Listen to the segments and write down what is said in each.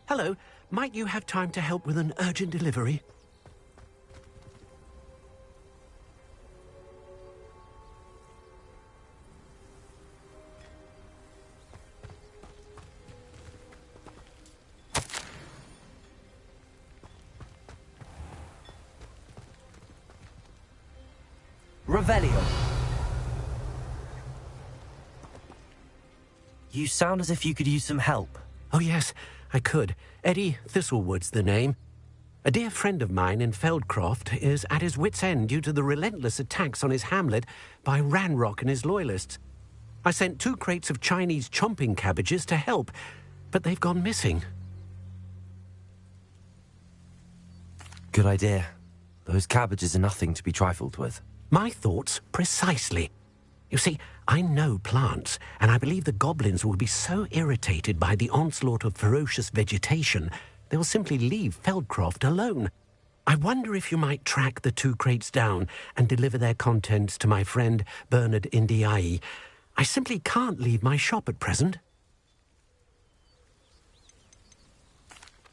Hello, might you have time to help with an urgent delivery? Revelio. You sound as if you could use some help. Oh yes, I could. Eddie Thistlewood's the name. A dear friend of mine in Feldcroft is at his wit's end due to the relentless attacks on his hamlet by Ranrock and his loyalists. I sent 2 crates of Chinese chomping cabbages to help, but they've gone missing. Good idea. Those cabbages are nothing to be trifled with. My thoughts precisely. You see, I know plants, and I believe the goblins will be so irritated by the onslaught of ferocious vegetation, they will simply leave Feldcroft alone. I wonder if you might track the 2 crates down and deliver their contents to my friend Bernard Indiai. I simply can't leave my shop at present.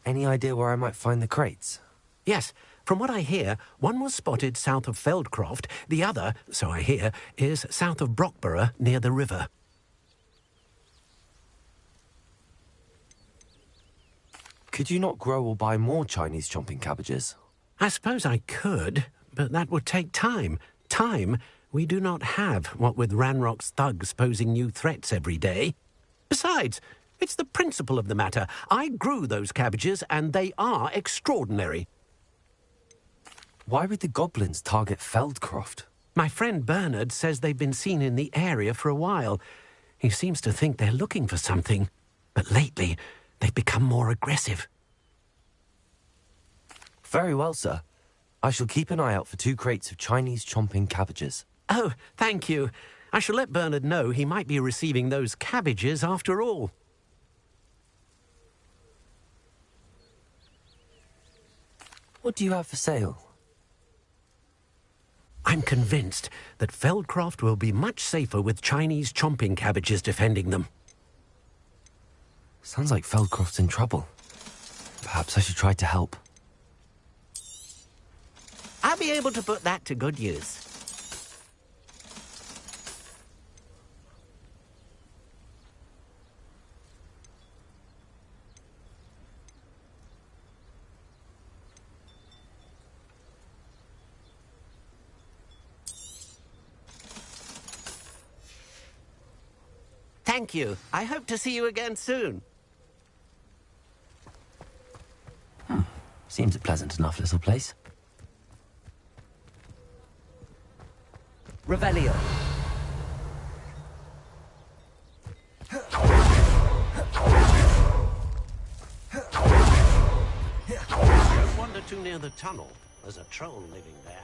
Any idea where I might find the crates? Yes. From what I hear, one was spotted south of Feldcroft, the other, so I hear, is south of Brockborough near the river. Could you not grow or buy more Chinese chomping cabbages? I suppose I could, but that would take time. Time we do not have, what with Ranrock's thugs posing new threats every day. Besides, it's the principle of the matter. I grew those cabbages, and they are extraordinary. Why would the goblins target Feldcroft? My friend Bernard says they've been seen in the area for a while. He seems to think they're looking for something, but lately they've become more aggressive. Very well, sir. I shall keep an eye out for 2 crates of Chinese chomping cabbages. Oh, thank you. I shall let Bernard know he might be receiving those cabbages after all. What do you have for sale? I'm convinced that Feldcroft will be much safer with Chinese chomping cabbages defending them. Sounds like Feldcroft's in trouble. Perhaps I should try to help. I'll be able to put that to good use. Thank you. I hope to see you again soon. Seems a pleasant enough little place. Revelio. Don't wander too near the tunnel. There's a troll living there.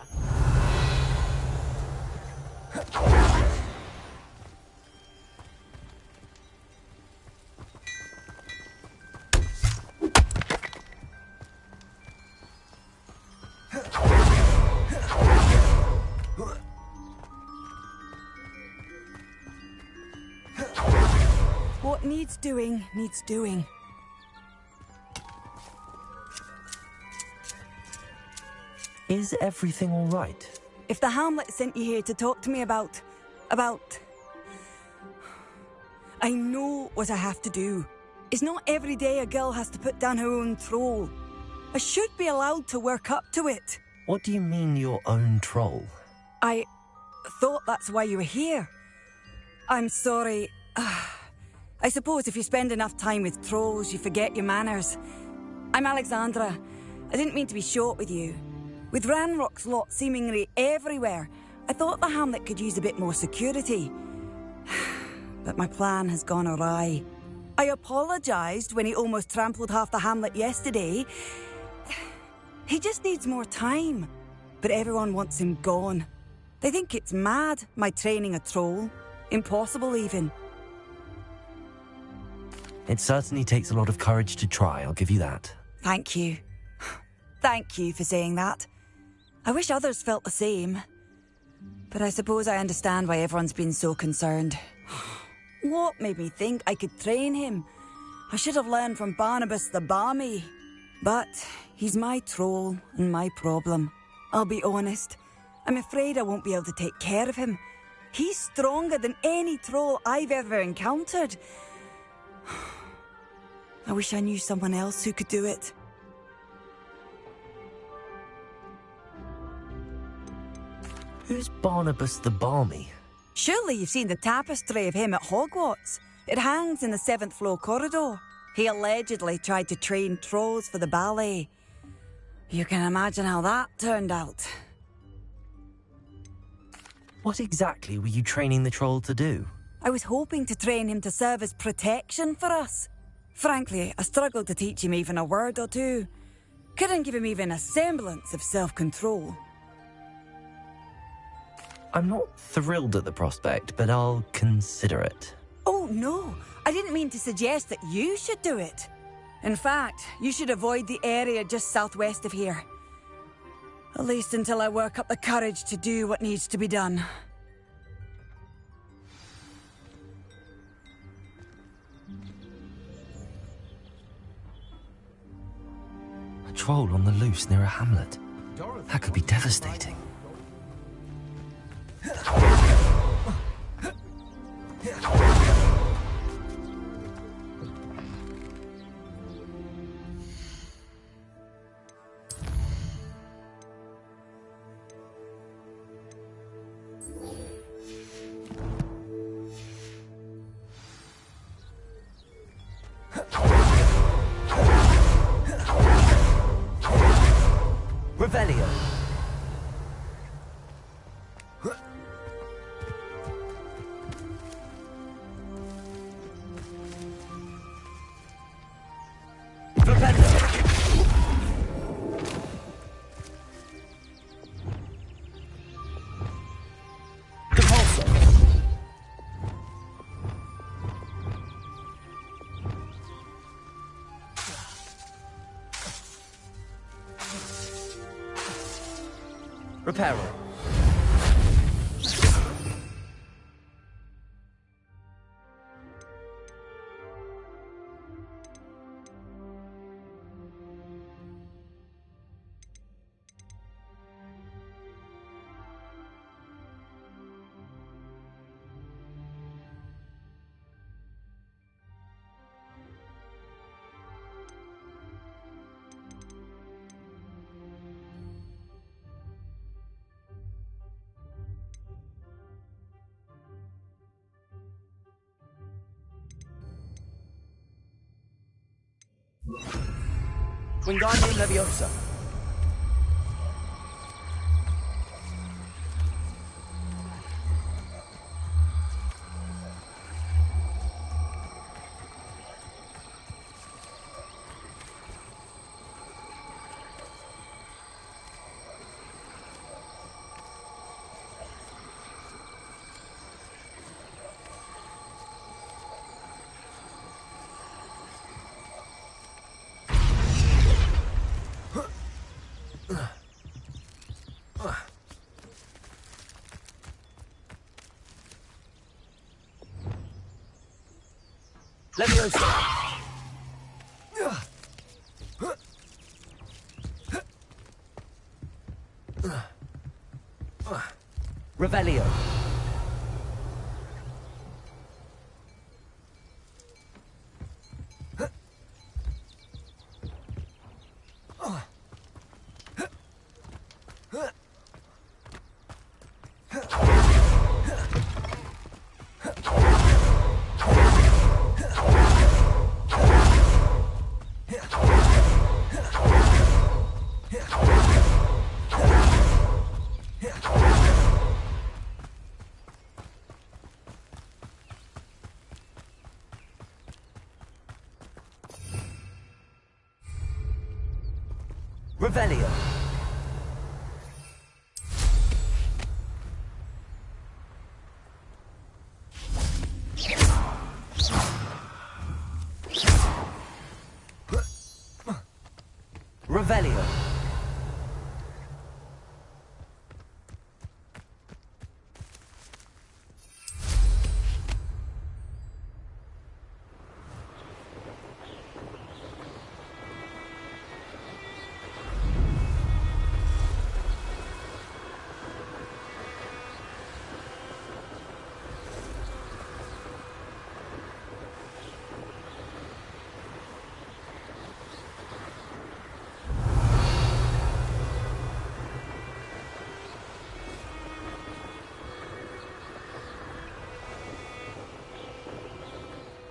What needs doing, needs doing. Is everything all right? If the Hamlet sent you here to talk to me about... I know what I have to do. It's not every day a girl has to put down her own troll. I should be allowed to work up to it. What do you mean, your own troll? I thought that's why you were here. I'm sorry. I suppose if you spend enough time with trolls, you forget your manners. I'm Alexandra. I didn't mean to be short with you. With Ranrock's lot seemingly everywhere, I thought the hamlet could use a bit more security. But my plan has gone awry. I apologised when he almost trampled half the hamlet yesterday. He just needs more time. But everyone wants him gone. They think it's mad, my training a troll. Impossible, even. It certainly takes a lot of courage to try, I'll give you that. Thank you. Thank you for saying that. I wish others felt the same. But I suppose I understand why everyone's been so concerned. What made me think I could train him? I should have learned from Barnabas the Barmy. But he's my troll and my problem. I'll be honest. I'm afraid I won't be able to take care of him. He's stronger than any troll I've ever encountered. I wish I knew someone else who could do it. Who's Barnabas the Barmy? Surely you've seen the tapestry of him at Hogwarts. It hangs in the 7th floor corridor. He allegedly tried to train trolls for the ballet. You can imagine how that turned out. What exactly were you training the troll to do? I was hoping to train him to serve as protection for us. Frankly, I struggled to teach him even a word or two. Couldn't give him even a semblance of self-control. I'm not thrilled at the prospect, but I'll consider it. Oh, no. I didn't mean to suggest that you should do it. In fact, you should avoid the area just southwest of here. At least until I work up the courage to do what needs to be done. A troll on the loose near a hamlet. That could be devastating. Revelio. Reparo. Wingardium Leviosa. Leviosa. Revelio. Revelio. Revelio.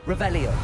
Revelio.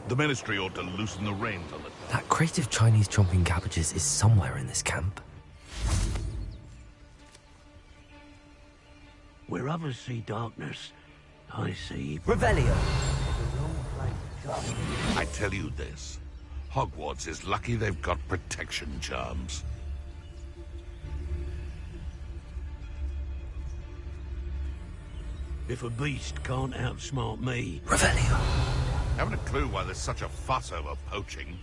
The Ministry ought to loosen the reins on the... That crate of Chinese chomping cabbages is somewhere in this camp. Where others see darkness, I see... Revelio. I tell you this. Hogwarts is lucky they've got protection charms. If a beast can't outsmart me... Revelio. Haven't a clue why there's such a fuss over poaching.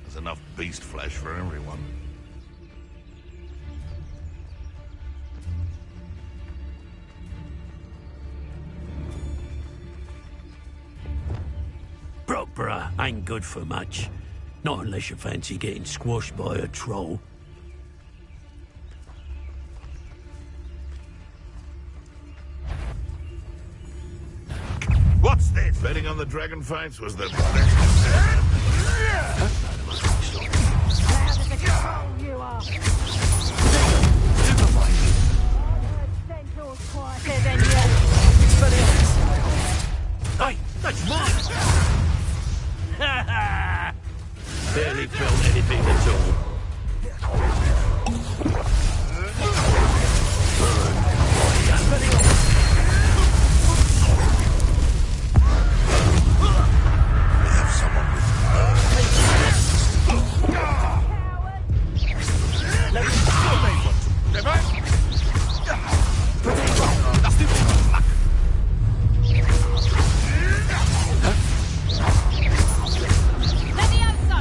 There's enough beast flesh for everyone. Brockborough ain't good for much. Not unless you fancy getting squashed by a troll. What's this? Betting on the dragon fights was the best. You are. Centaur's quieter than you. Hey, that's mine! Barely felt anything at all. We have someone with Levioso!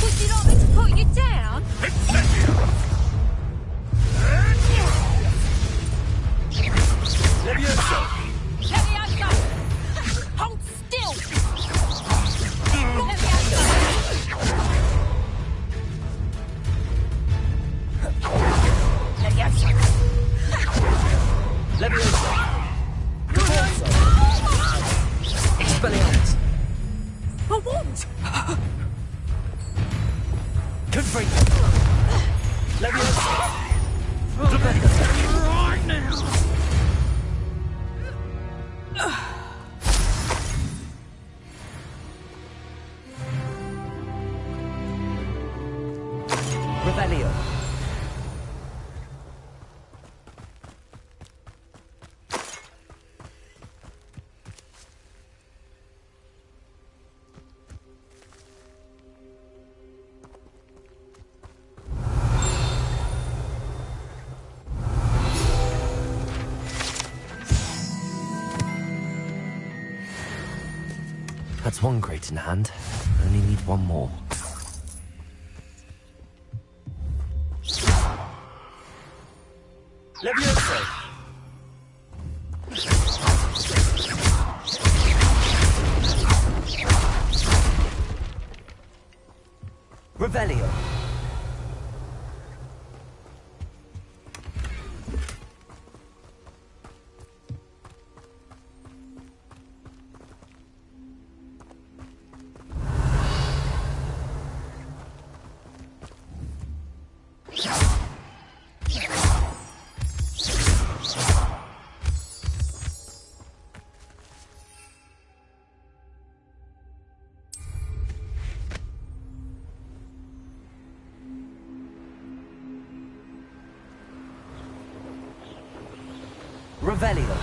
Would you like me to put you down? Levioso! Hold still! Levioso! Levioso. Expelliarmus. A wand! Confringo. Levioso. Revelio. Right now! Revelio. That's one crate in hand. Only need one more. Levioso! Revelio! Revelio.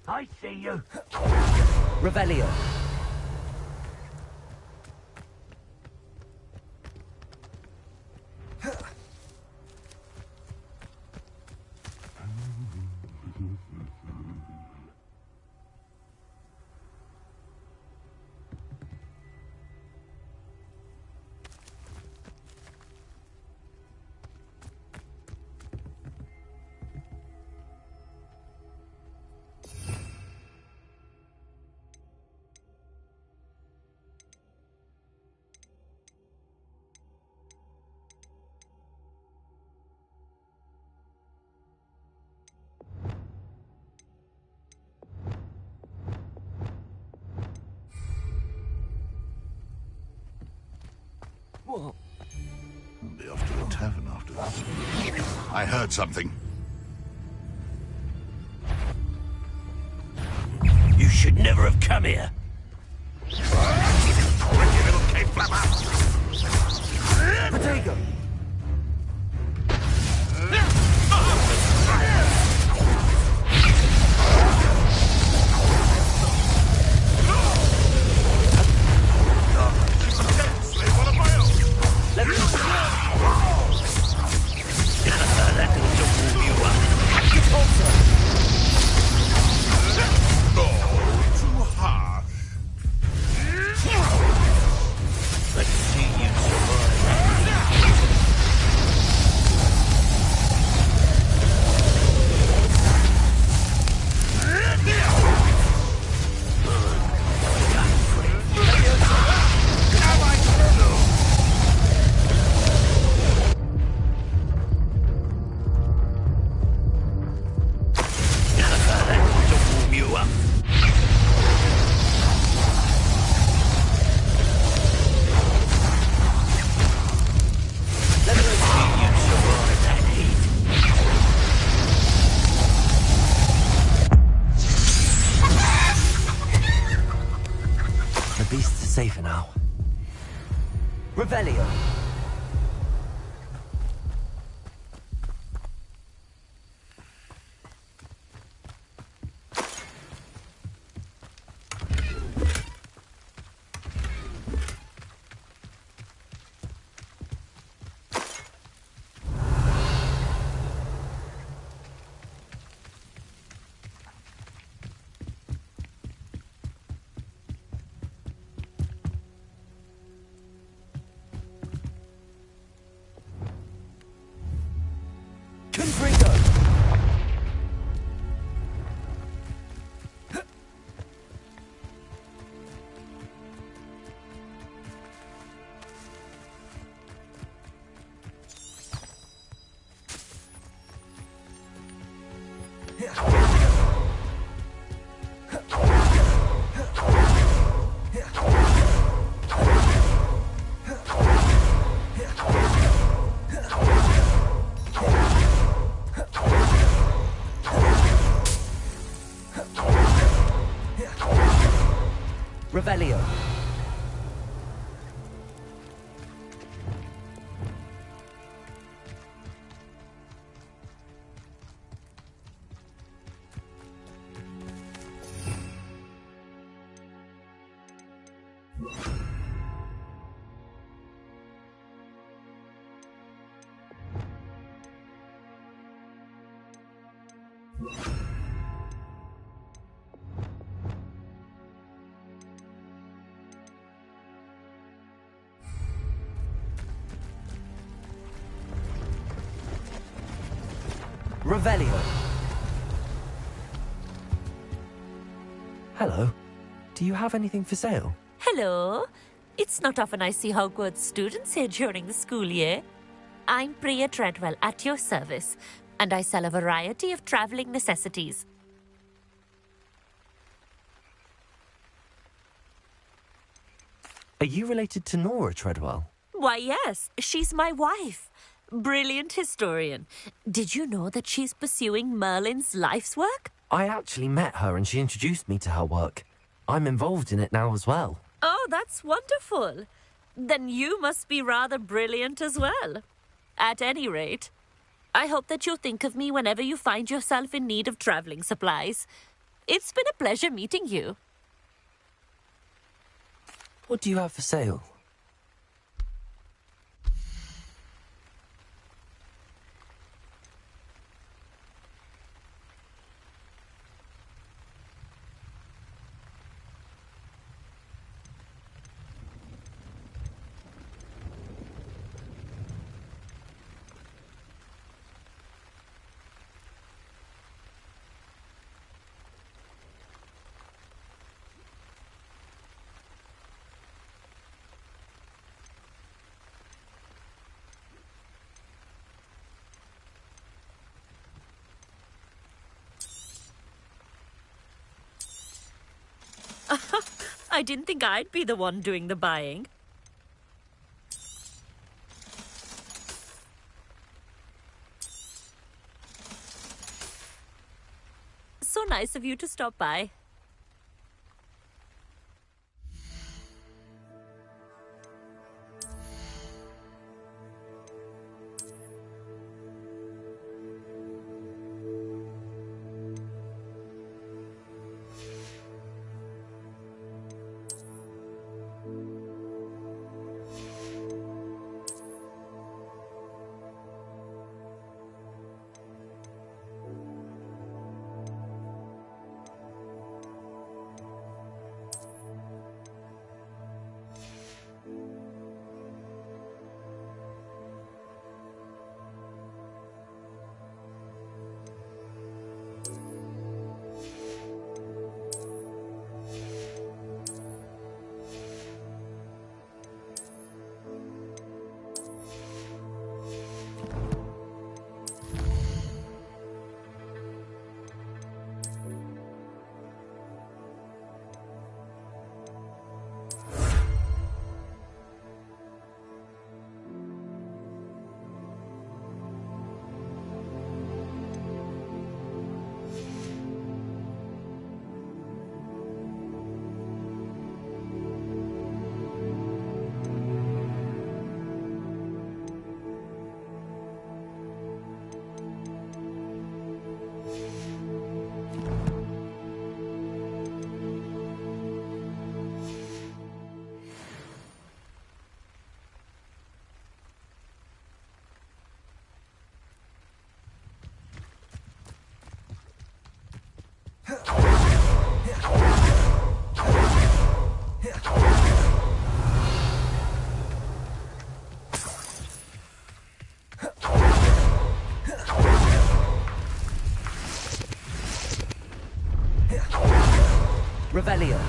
I see you. Revelio. I'll be off to the tavern after this. I heard something. You should never have come here. Pretty little cave flapper! Potato. The beasts are safer now. Revelio. Confringo. Revelio. Revelio. Hello. Do you have anything for sale? Hello. It's not often I see Hogwarts students here during the school year. I'm Priya Treadwell, at your service, and I sell a variety of traveling necessities. Are you related to Nora Treadwell? Why, yes, she's my wife. Brilliant historian. Did you know that she's pursuing Merlin's life's work? I actually met her and she introduced me to her work. I'm involved in it now as well. Oh, that's wonderful. Then you must be rather brilliant as well. At any rate, I hope that you'll think of me whenever you find yourself in need of traveling supplies. It's been a pleasure meeting you. What do you have for sale? I didn't think I'd be the one doing the buying. So nice of you to stop by. Revelio.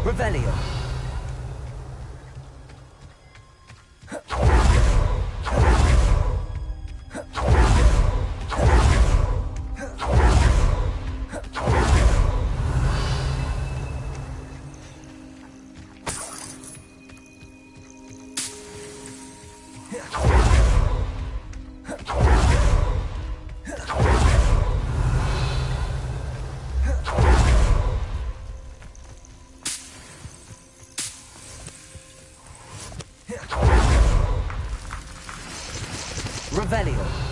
Revelio. Revelio.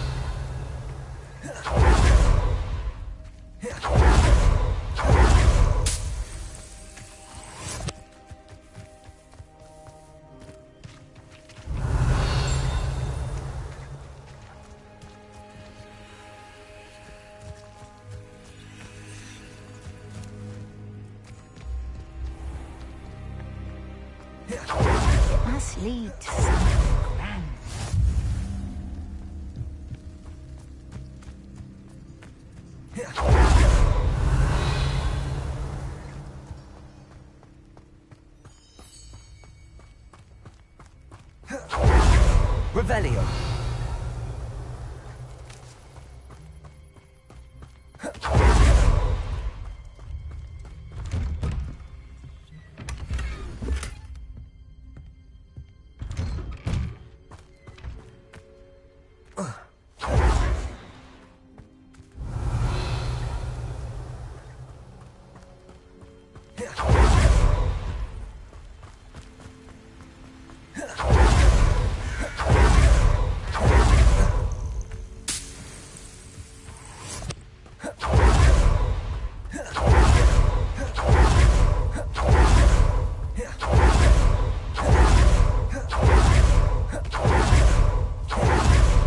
must lead to something grand. Revelio.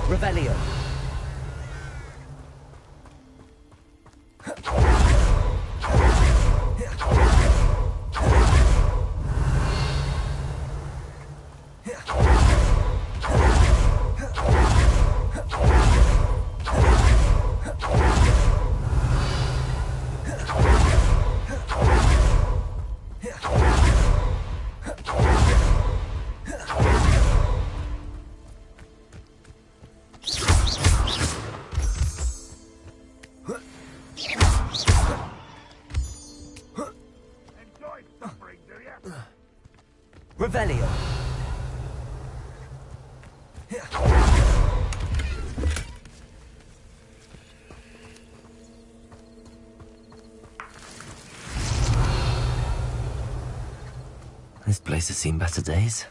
Revelio. Enjoy suffering, do you? Revelio. This place has seen better days.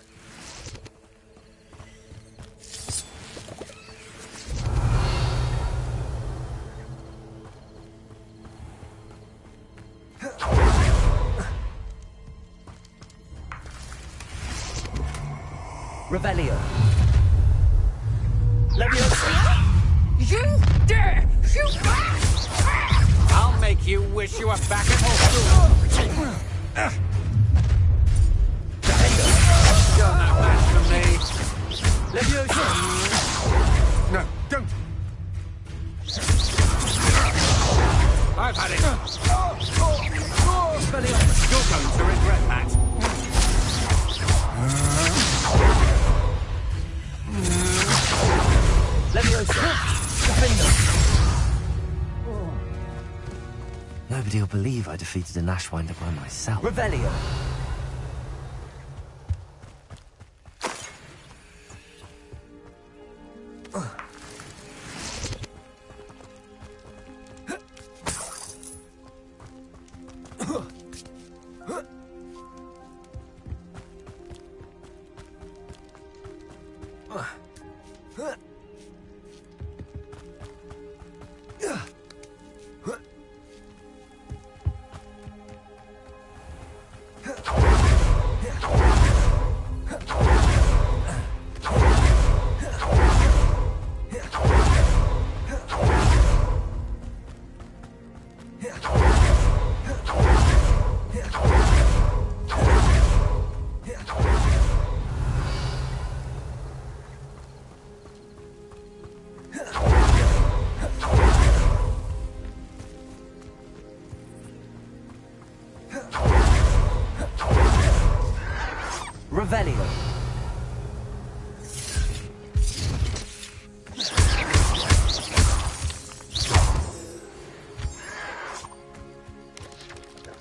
Revelio. You dare shoot back! I'll make you wish you were back at school. You're no match for me. No, don't. I've had it. You're going to regret that. Nobody will believe I defeated an Ashwinder by myself. Revelio. Revelio.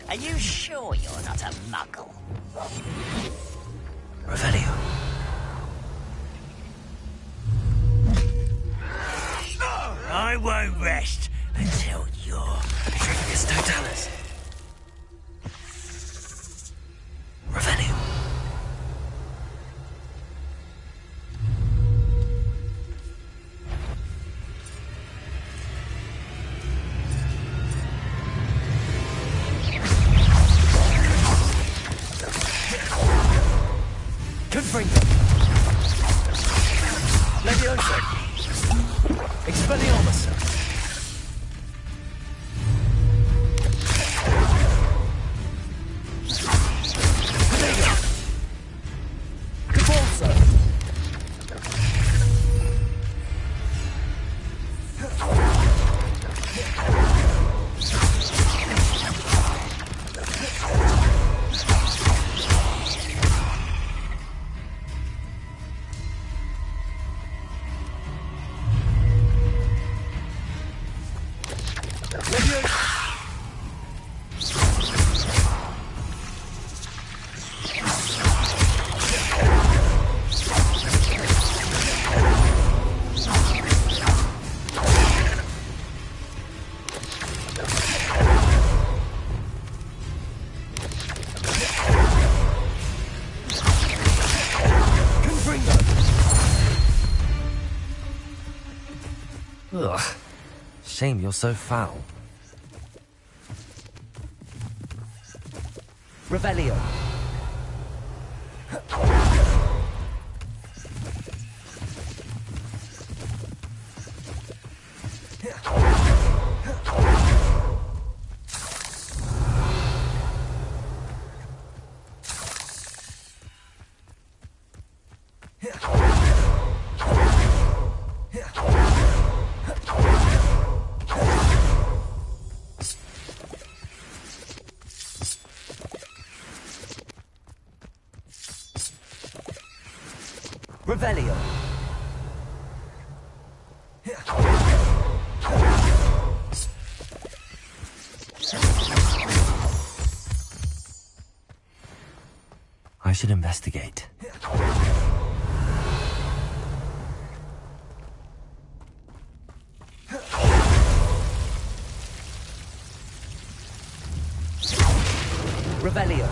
Are you sure you're not a muggle? Revelio. I won't rest until you're Trigus Totalis. Revelio. Confringo. Levioso. Expelliarmus. Cabal. Ugh. Shame you're so foul. Revelio. Revelio. I should investigate. Revelio.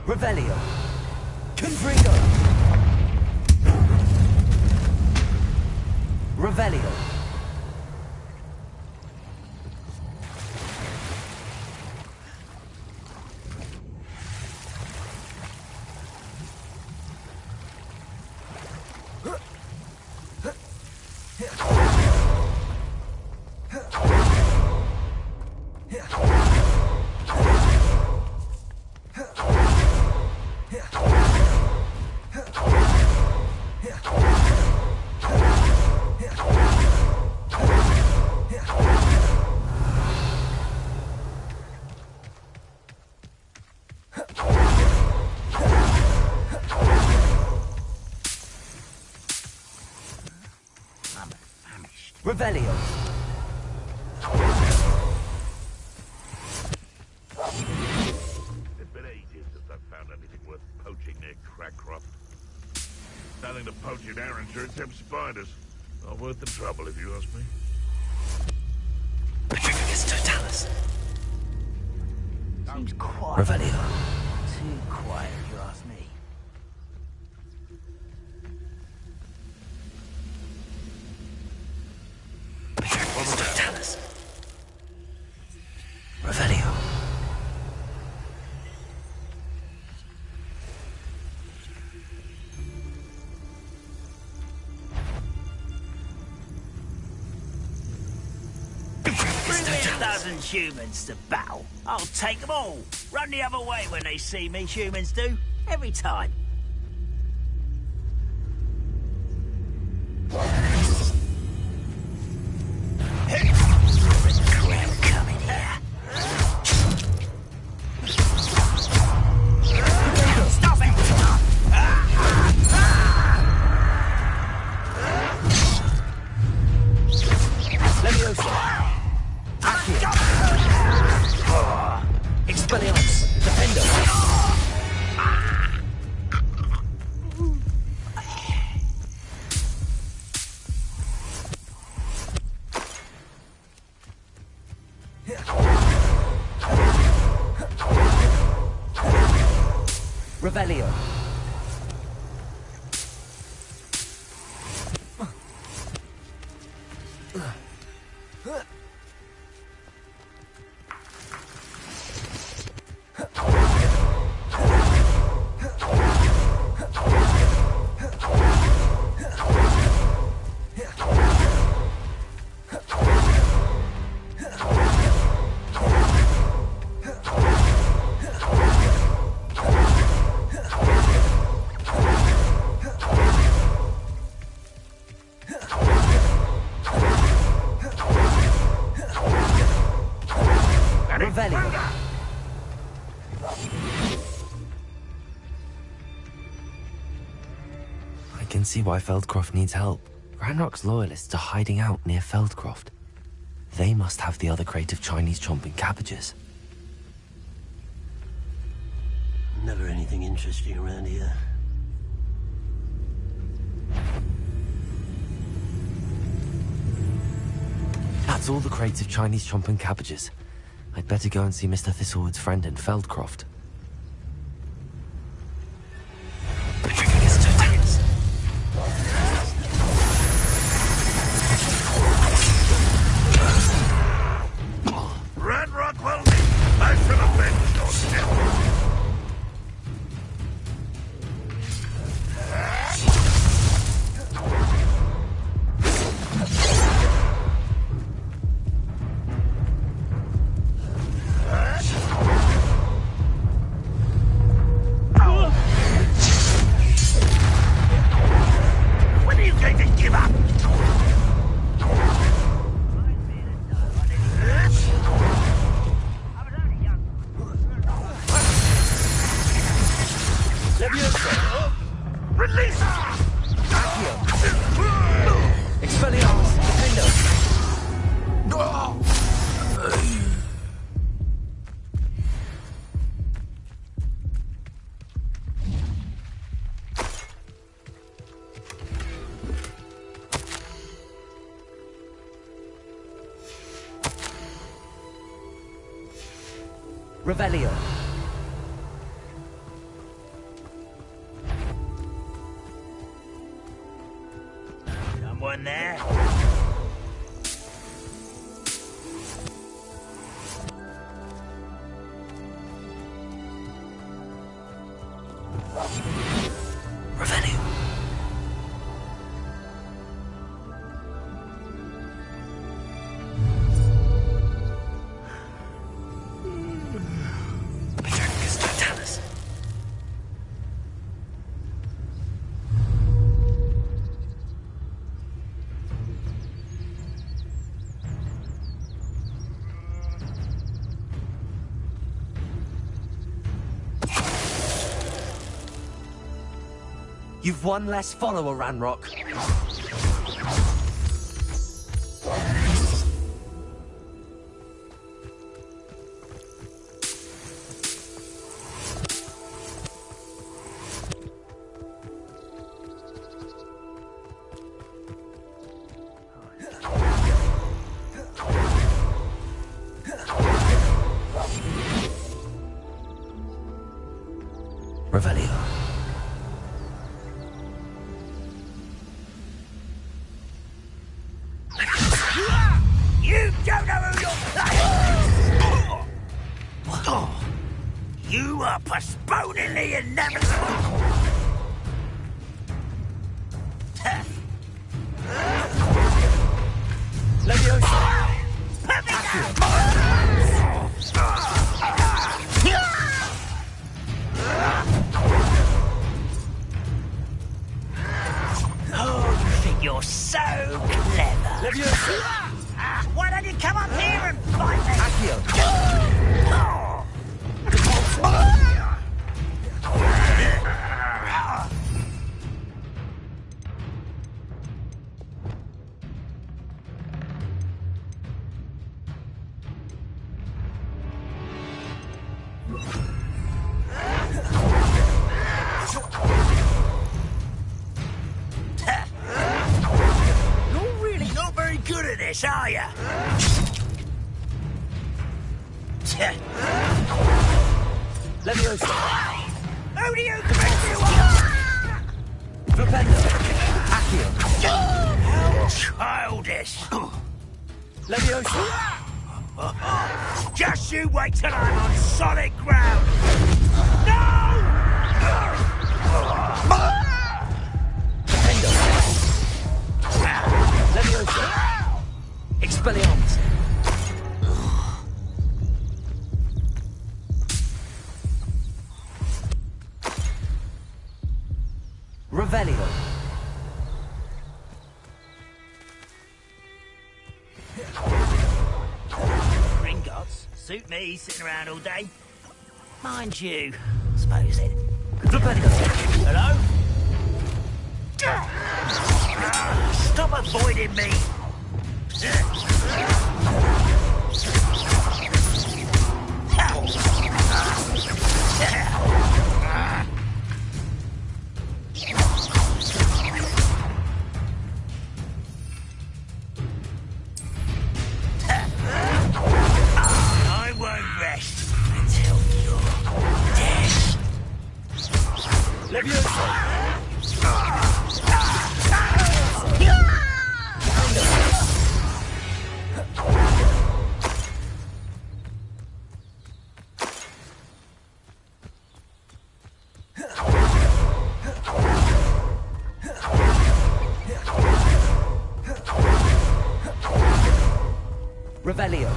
Revelio. Confringo. Revelio. Revelio. It's been ages since I've found anything worth poaching near Crackcroft. Nothing to poach in Arranshire except spiders. Not worth the trouble, if you ask me. Petrificus totalis. Seems quiet. Revelio. Too quiet, if you ask me. Petrificus totalis. Revelio. Bring me a dozen humans to battle. I'll take them all. Run the other way when they see me, humans do. Every time. Crap coming here. Stop it! Leviosa. Accio. Expelliarmus. Defender. Revelio. Revelio. I can see why Feldcroft needs help. Ranrock's loyalists are hiding out near Feldcroft. They must have the other crate of Chinese chomping cabbages. Never anything interesting around here. That's all the crates of Chinese chomp and cabbages. I'd better go and see Mr. Thistlewood's friend in Feldcroft. Red Rockwell, I shall avenge your death. When are you going to give up? Release! Expelliarmus! Defender! Revelio. Someone there? Revelio. Petrarchus Totalis. You've one less follower, Ranrock. Revelio. You don't know who you're playing! You are postponing the inevitable! Leviosa. Oh, you think you're so clever. Leviosa. Why don't you come up here and fight me? Accio. You're really not very good at this, are you? Leviosa. Who do you think you are? Flipendo. Accio. How childish. Leviosa. Just you wait till I'm on solid ground. No! Flipendo. Leviosa. Expelliarmus. Revelio. Gringotts suit me sitting around all day. Mind you, suppose it. Flipendo. Hello? Stop avoiding me. Revelio.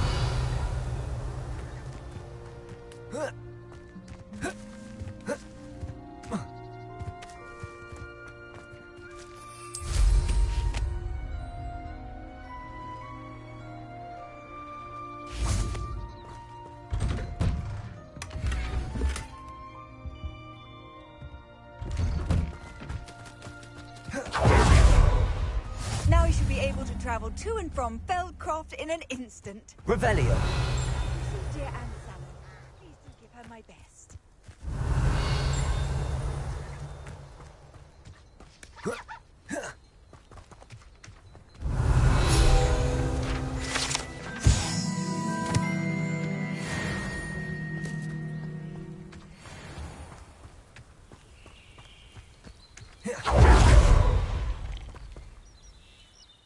Now he should be able to travel to and from Feldcroft in an instant. Revelio. You see, dear Aunt Sally, please do give her my best.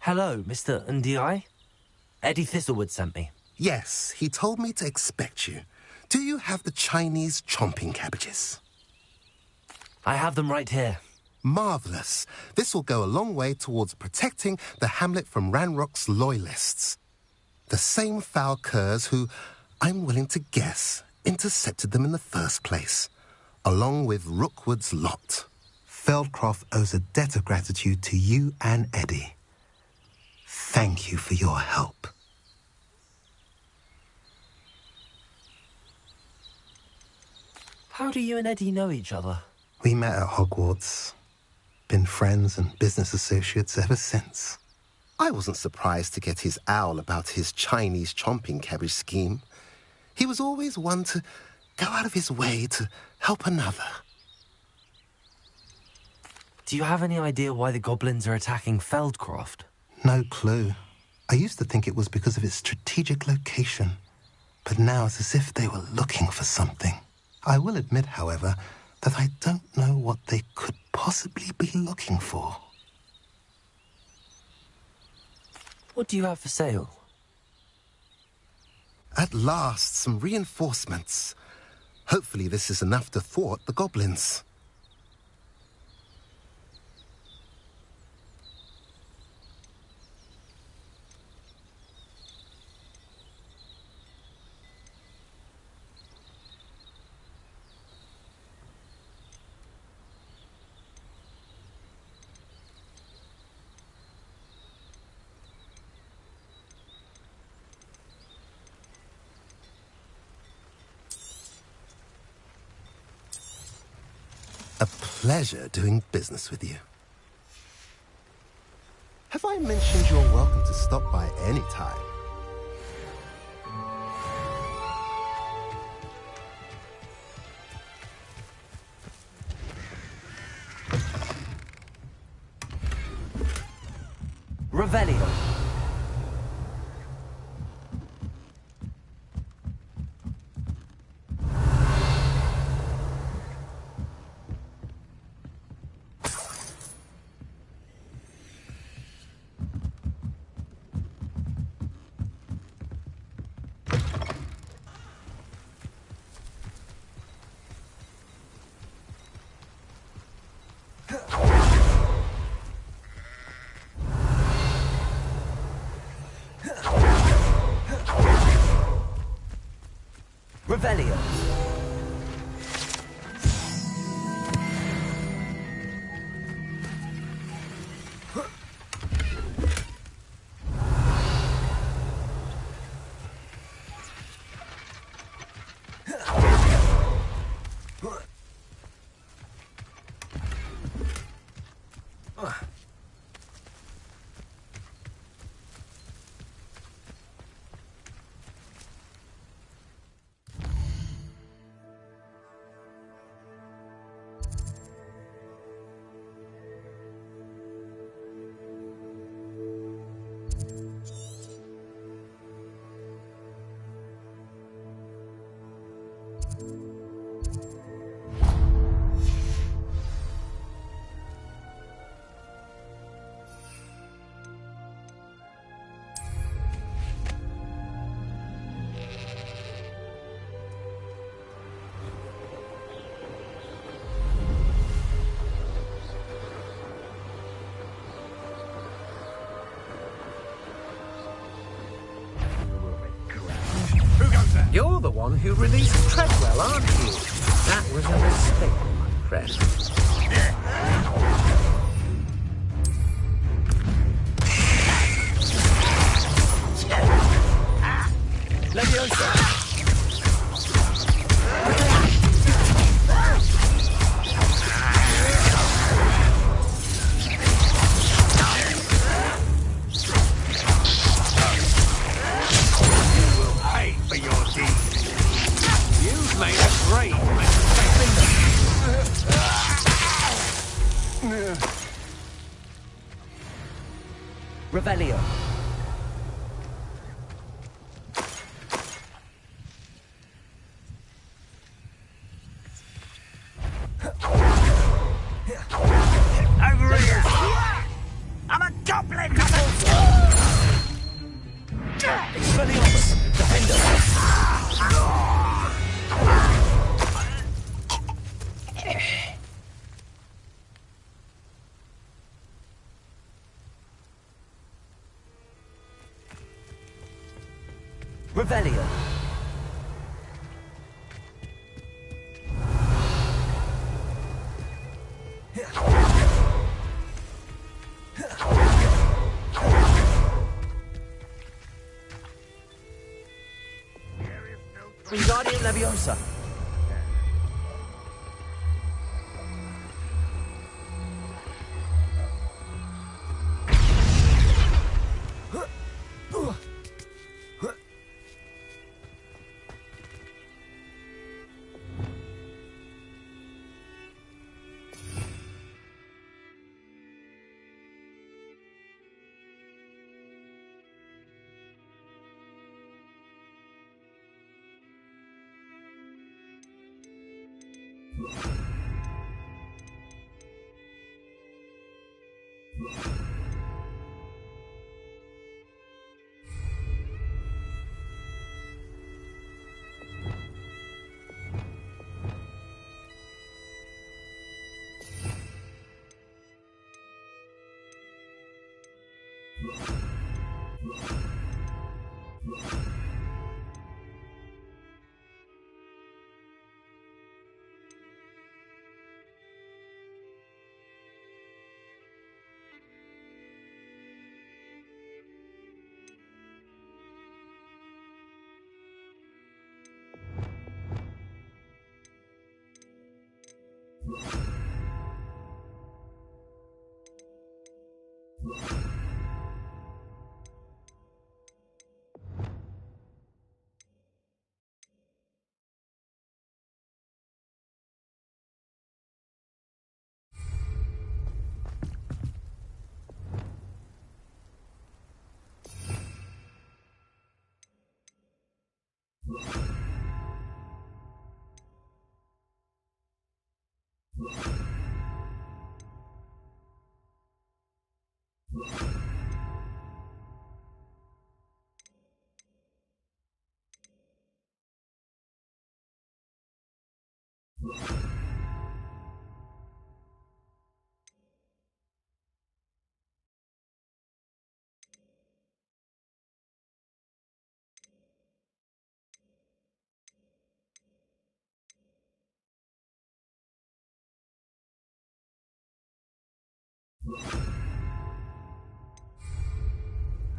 Hello, Mr. Ndi? Eddie Thistlewood sent me. Yes, he told me to expect you. Do you have the Chinese chomping cabbages? I have them right here. Marvellous. This will go a long way towards protecting the hamlet from Ranrock's loyalists. The same foul curs who, I'm willing to guess, intercepted them in the first place, along with Rookwood's lot. Feldcroft owes a debt of gratitude to you and Eddie. Thank you for your help. How do you and Eddie know each other? We met at Hogwarts. Been friends and business associates ever since. I wasn't surprised to get his owl about his Chinese chomping cabbage scheme. He was always one to go out of his way to help another. Do you have any idea why the goblins are attacking Feldcroft? No clue. I used to think it was because of its strategic location, but now it's as if they were looking for something. I will admit, however, that I don't know what they could possibly be looking for. What do you have for sale? At last, some reinforcements. Hopefully this is enough to thwart the goblins. A pleasure doing business with you. Have I mentioned you're welcome to stop by any time? Revelio. Revelio. one who released Treadwell, aren't you? That was a mistake, my friend. Leviosa! Revelio. Over here! I'm a goblin! Expelliarmus! Defender! Revelio. Wingardium Leviosa.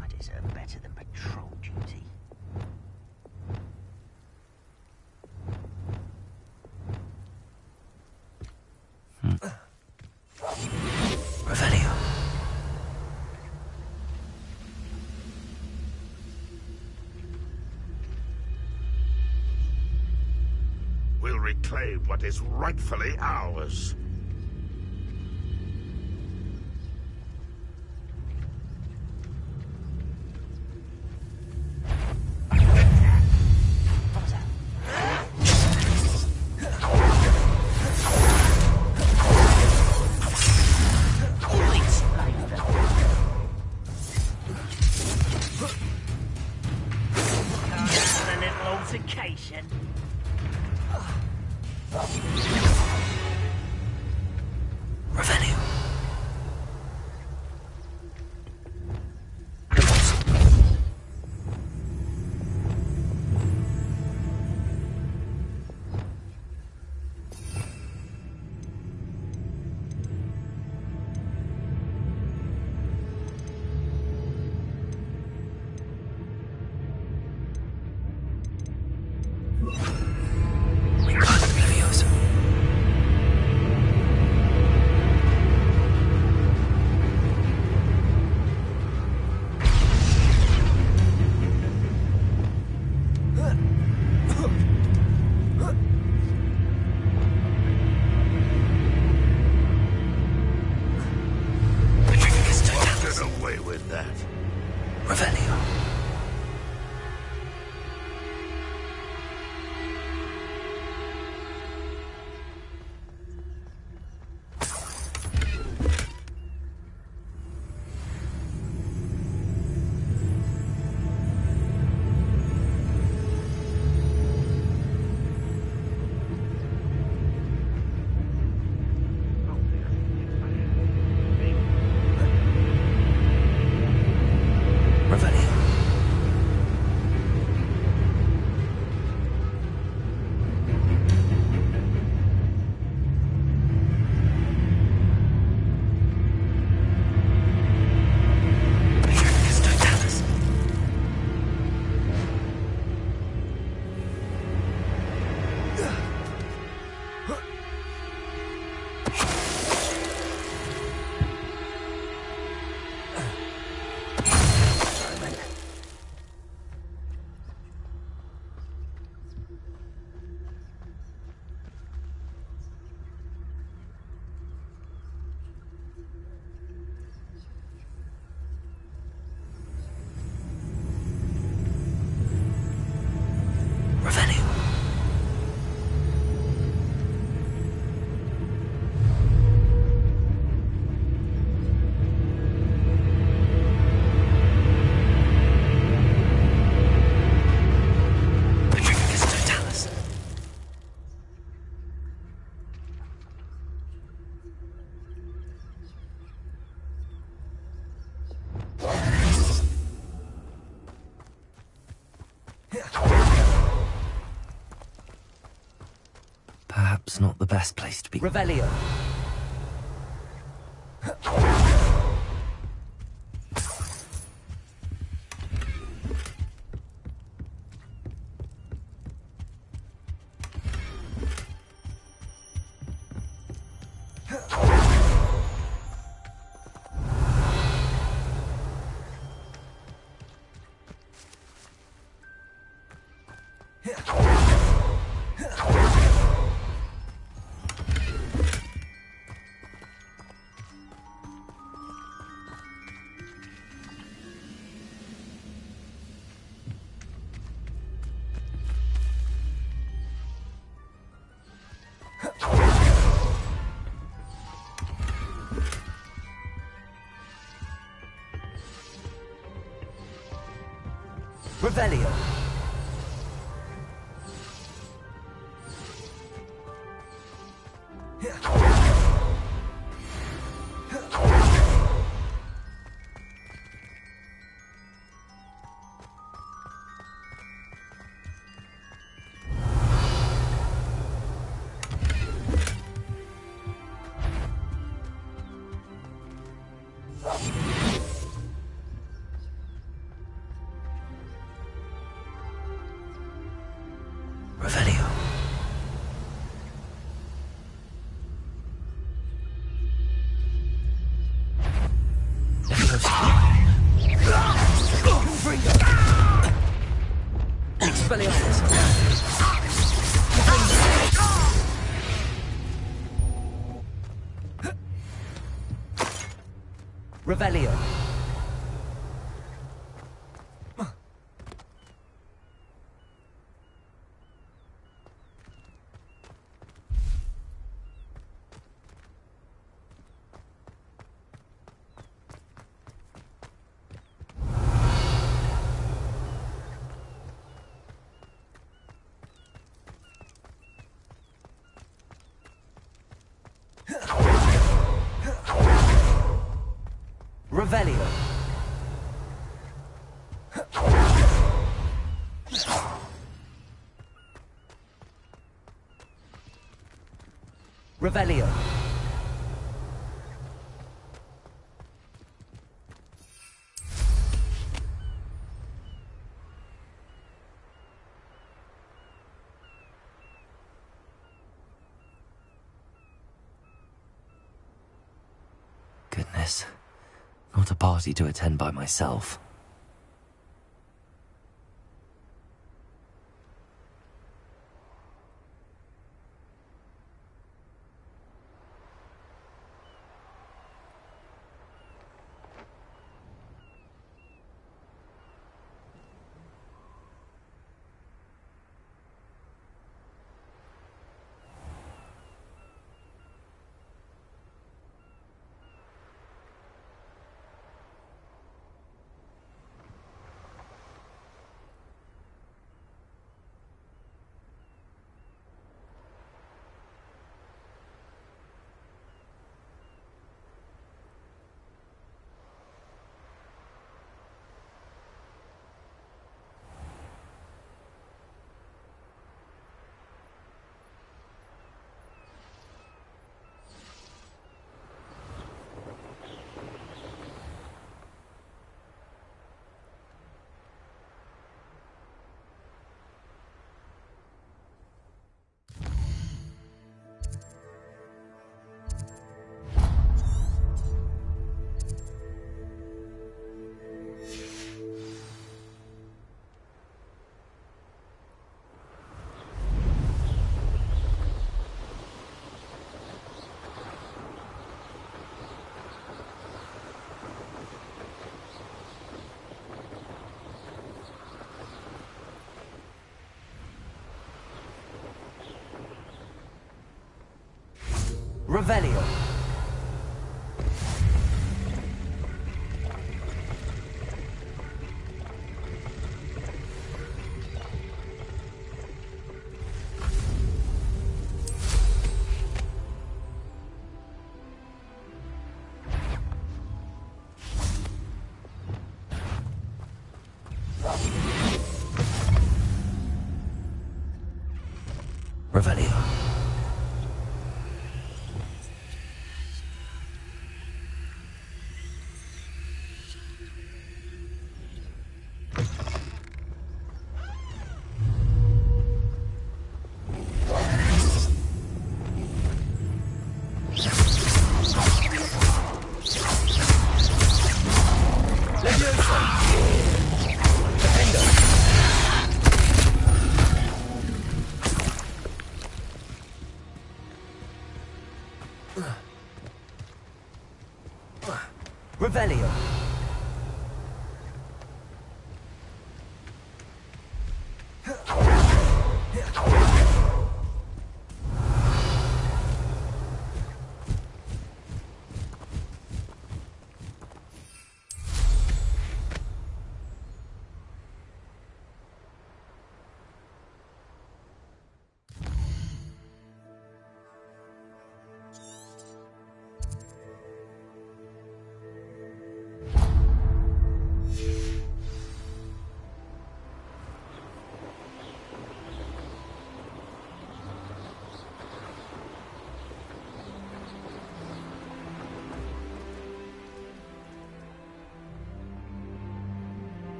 I deserve better than patrol duty. Revelio. We'll reclaim what is rightfully ours. Hogwarts not the best place to be? Revelio. Revelio. Revelio. Expelliarmus. Revelio. Revelio. Revelio. Goodness. Not a party to attend by myself. Revelio. Revelio. Revelio.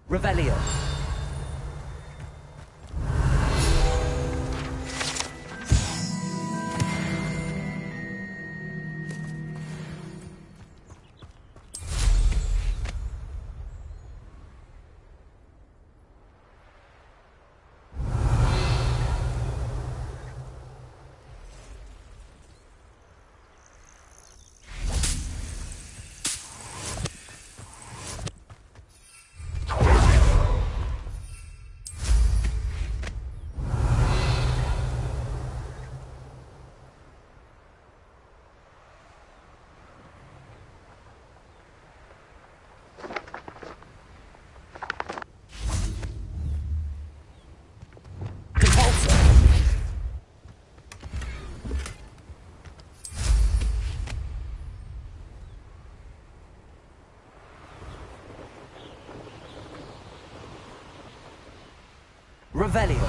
Revelio. Revelio.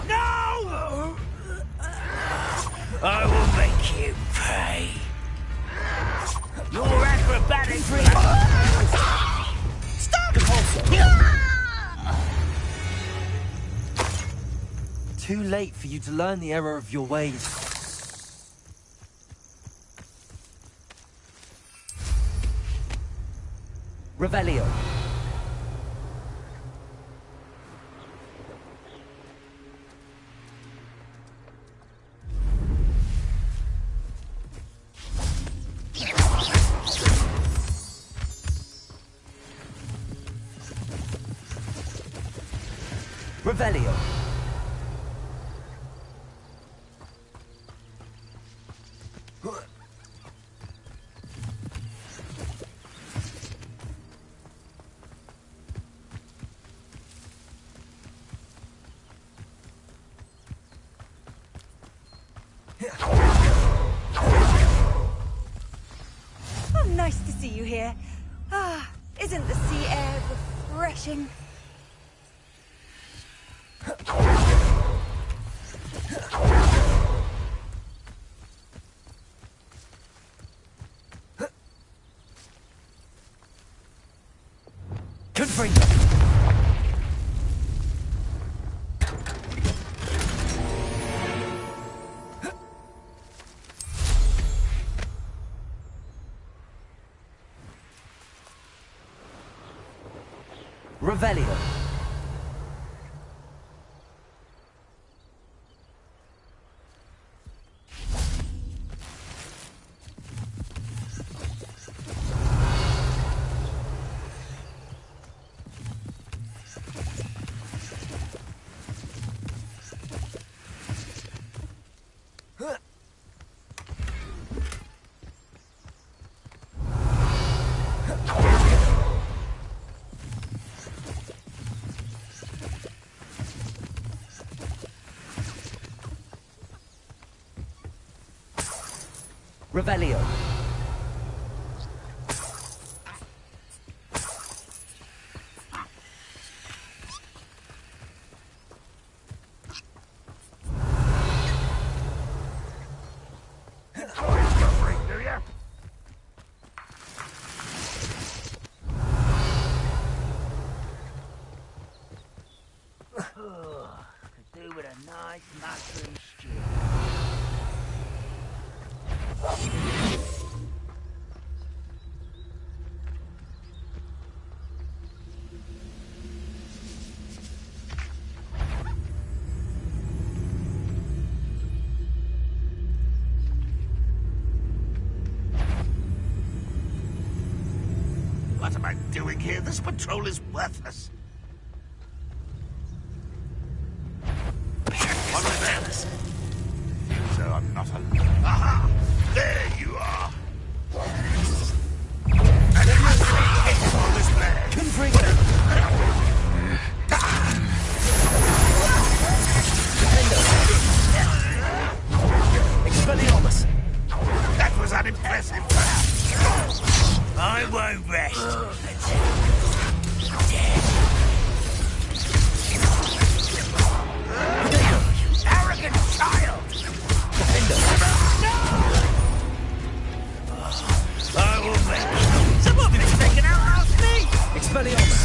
No! I will make you pay. Your acrobatic Too late for you to learn the error of your ways. Revelio. Revelio. Oh, nice to see you here. Ah, isn't the sea air refreshing? Confringo. Revelio. Revelio. Could do with a Nice mushroom stew. What am I doing here? This patrol is worthless. What was that? So I'm not alone. Aha! There you are! And on this leg! Confringo! Expelliarmus! That was unimpressive. I won't rest until you're dead. You arrogant child! I will make you. Someone has taken out last me! Expelliarmus!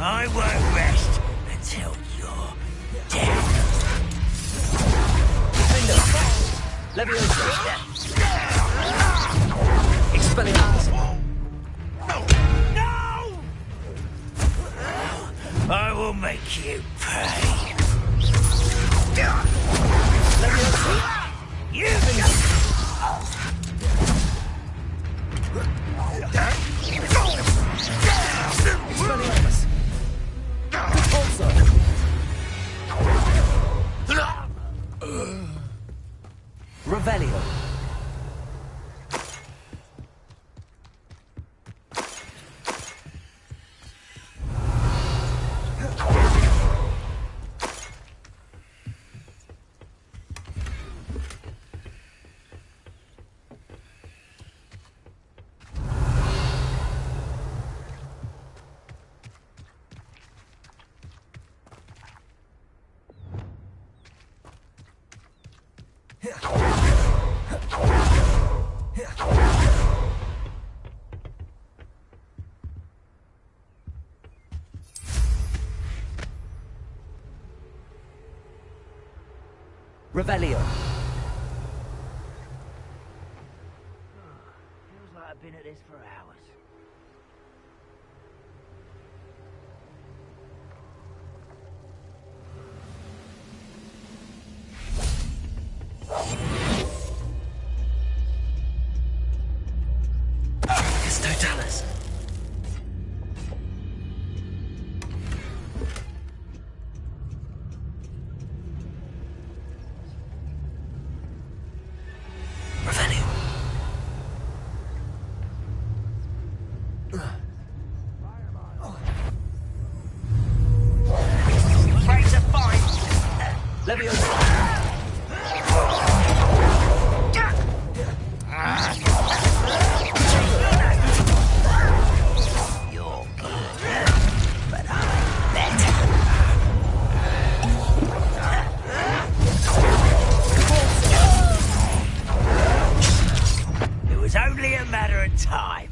I won't rest until you're dead. Leviosa! Expelliarmus! No! I will make you pay. Leviosa! You Expelliarmus! Also! Revelio! Revelio. Feels like I've been at this for hours. Totalis. Revelio. Afraid to fight. Leviosa. You're good, but I'm better. It was only a matter of time.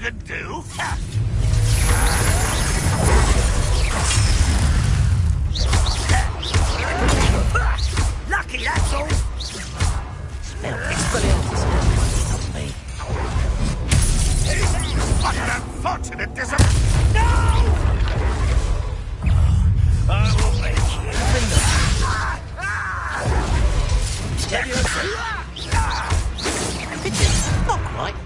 can do? Lucky, that's all. What an unfortunate No! I will make you. Not quite.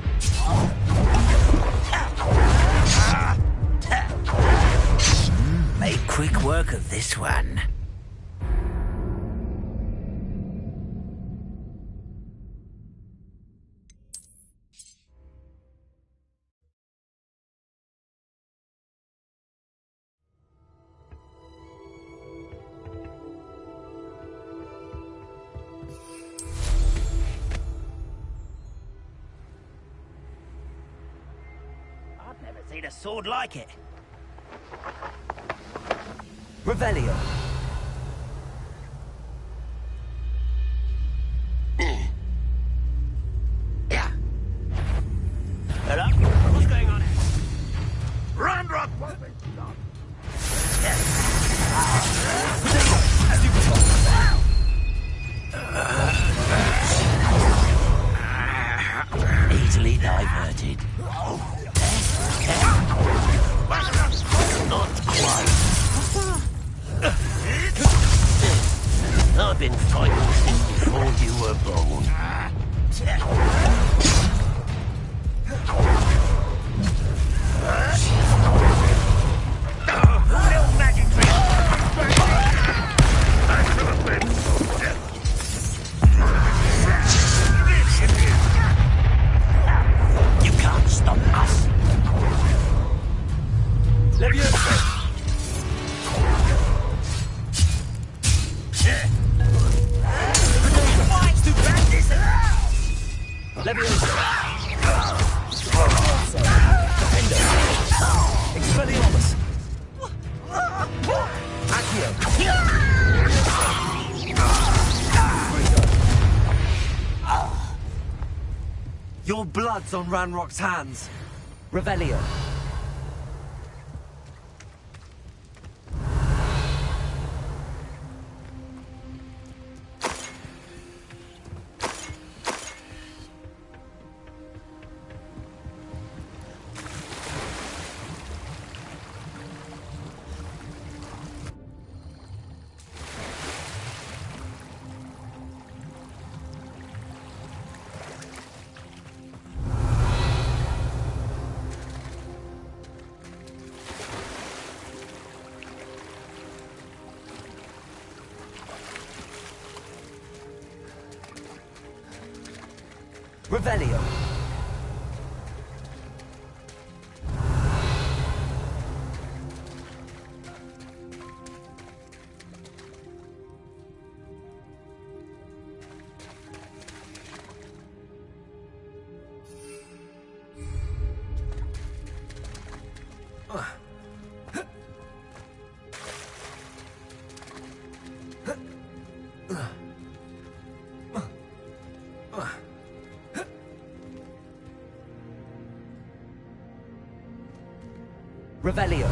Make quick work of this one. I've never seen a sword like it. Revelio. Yeah. Hello? What's going on here? Ranrock won't be done. Easily diverted. Not quite. I've been fighting since before you were born. Little magic trick. You can't stop us. Leviosa. Leviosa. Expelliarmus. Accio. Your blood's on Ranrock's hands. Revelio. Revelio. Revelio.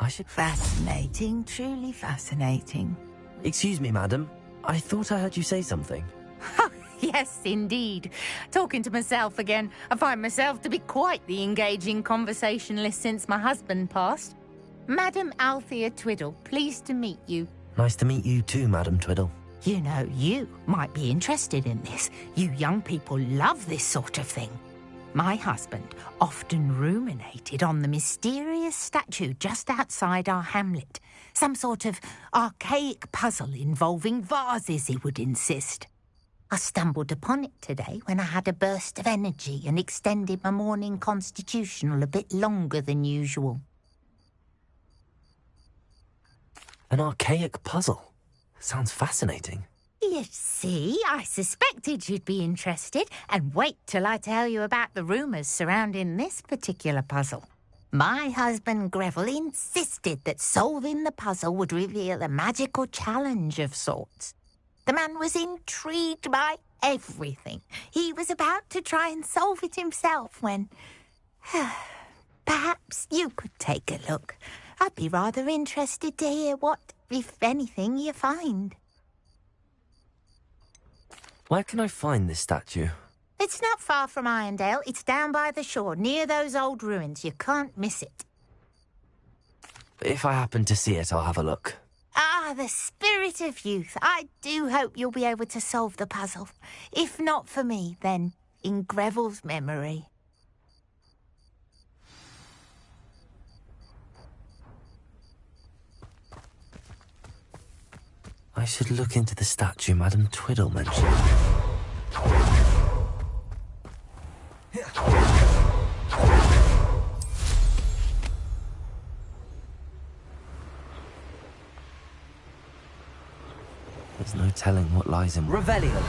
I should... Fascinating, truly fascinating. Excuse me, madam. I thought I heard you say something. Yes, indeed. Talking to myself again. I find myself to be quite the engaging conversationalist since my husband passed. Madam Althea Twiddle, pleased to meet you. Nice to meet you too, Madam Twiddle. You know, you might be interested in this. You young people love this sort of thing. My husband often ruminated on the mysterious statue just outside our hamlet. Some sort of archaic puzzle involving vases, he would insist. I stumbled upon it today when I had a burst of energy and extended my morning constitutional a bit longer than usual. An archaic puzzle? Sounds fascinating. You see, I suspected you'd be interested, and wait till I tell you about the rumours surrounding this particular puzzle. My husband Greville insisted that solving the puzzle would reveal a magical challenge of sorts. The man was intrigued by everything. He was about to try and solve it himself when... Perhaps you could take a look. I'd be rather interested to hear what, if anything, you find. Where can I find this statue? It's not far from Irondale. It's down by the shore, near those old ruins. You can't miss it. If I happen to see it, I'll have a look. Ah, the spirit of youth. I do hope you'll be able to solve the puzzle. If not for me, then in Greville's memory. I should look into the statue Madam Twiddle mentioned. There's no telling what lies in... Revelio!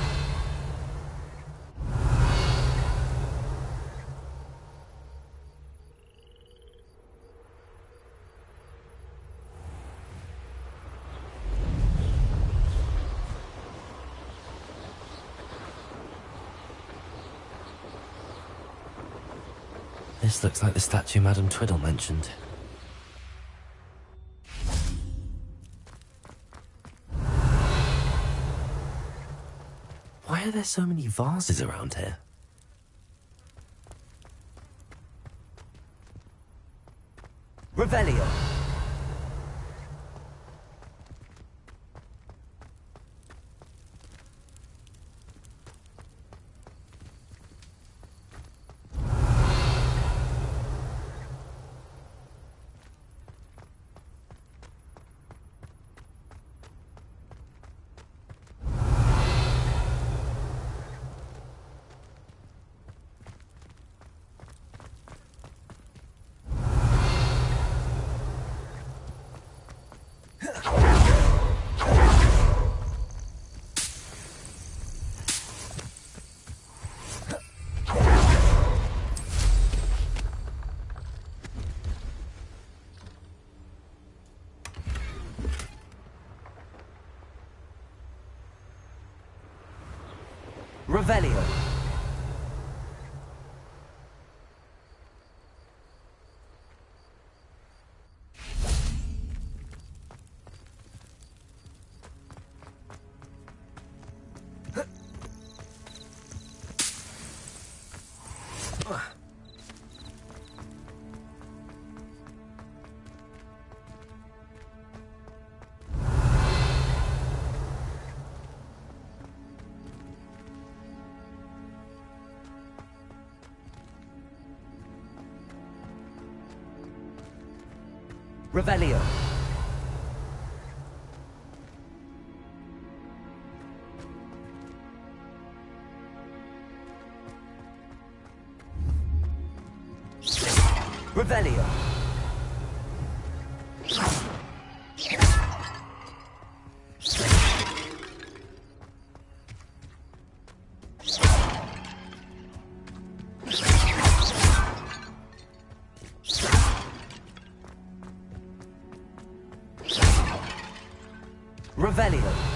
This looks like the statue Madam Twiddle mentioned. Why are there so many vases around here? Revelio! Revelio. Revelio. Revelio. Revelio.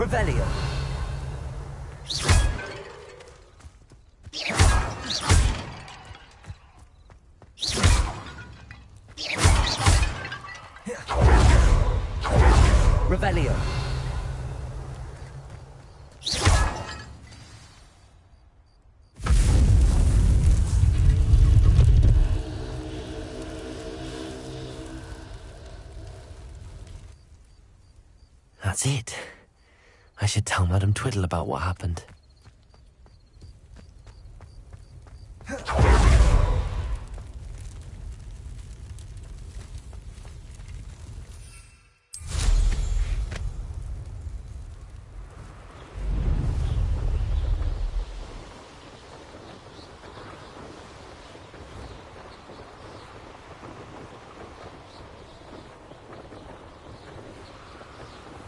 Revelio. Revelio. That's it. I should tell Madame Twiddle about what happened.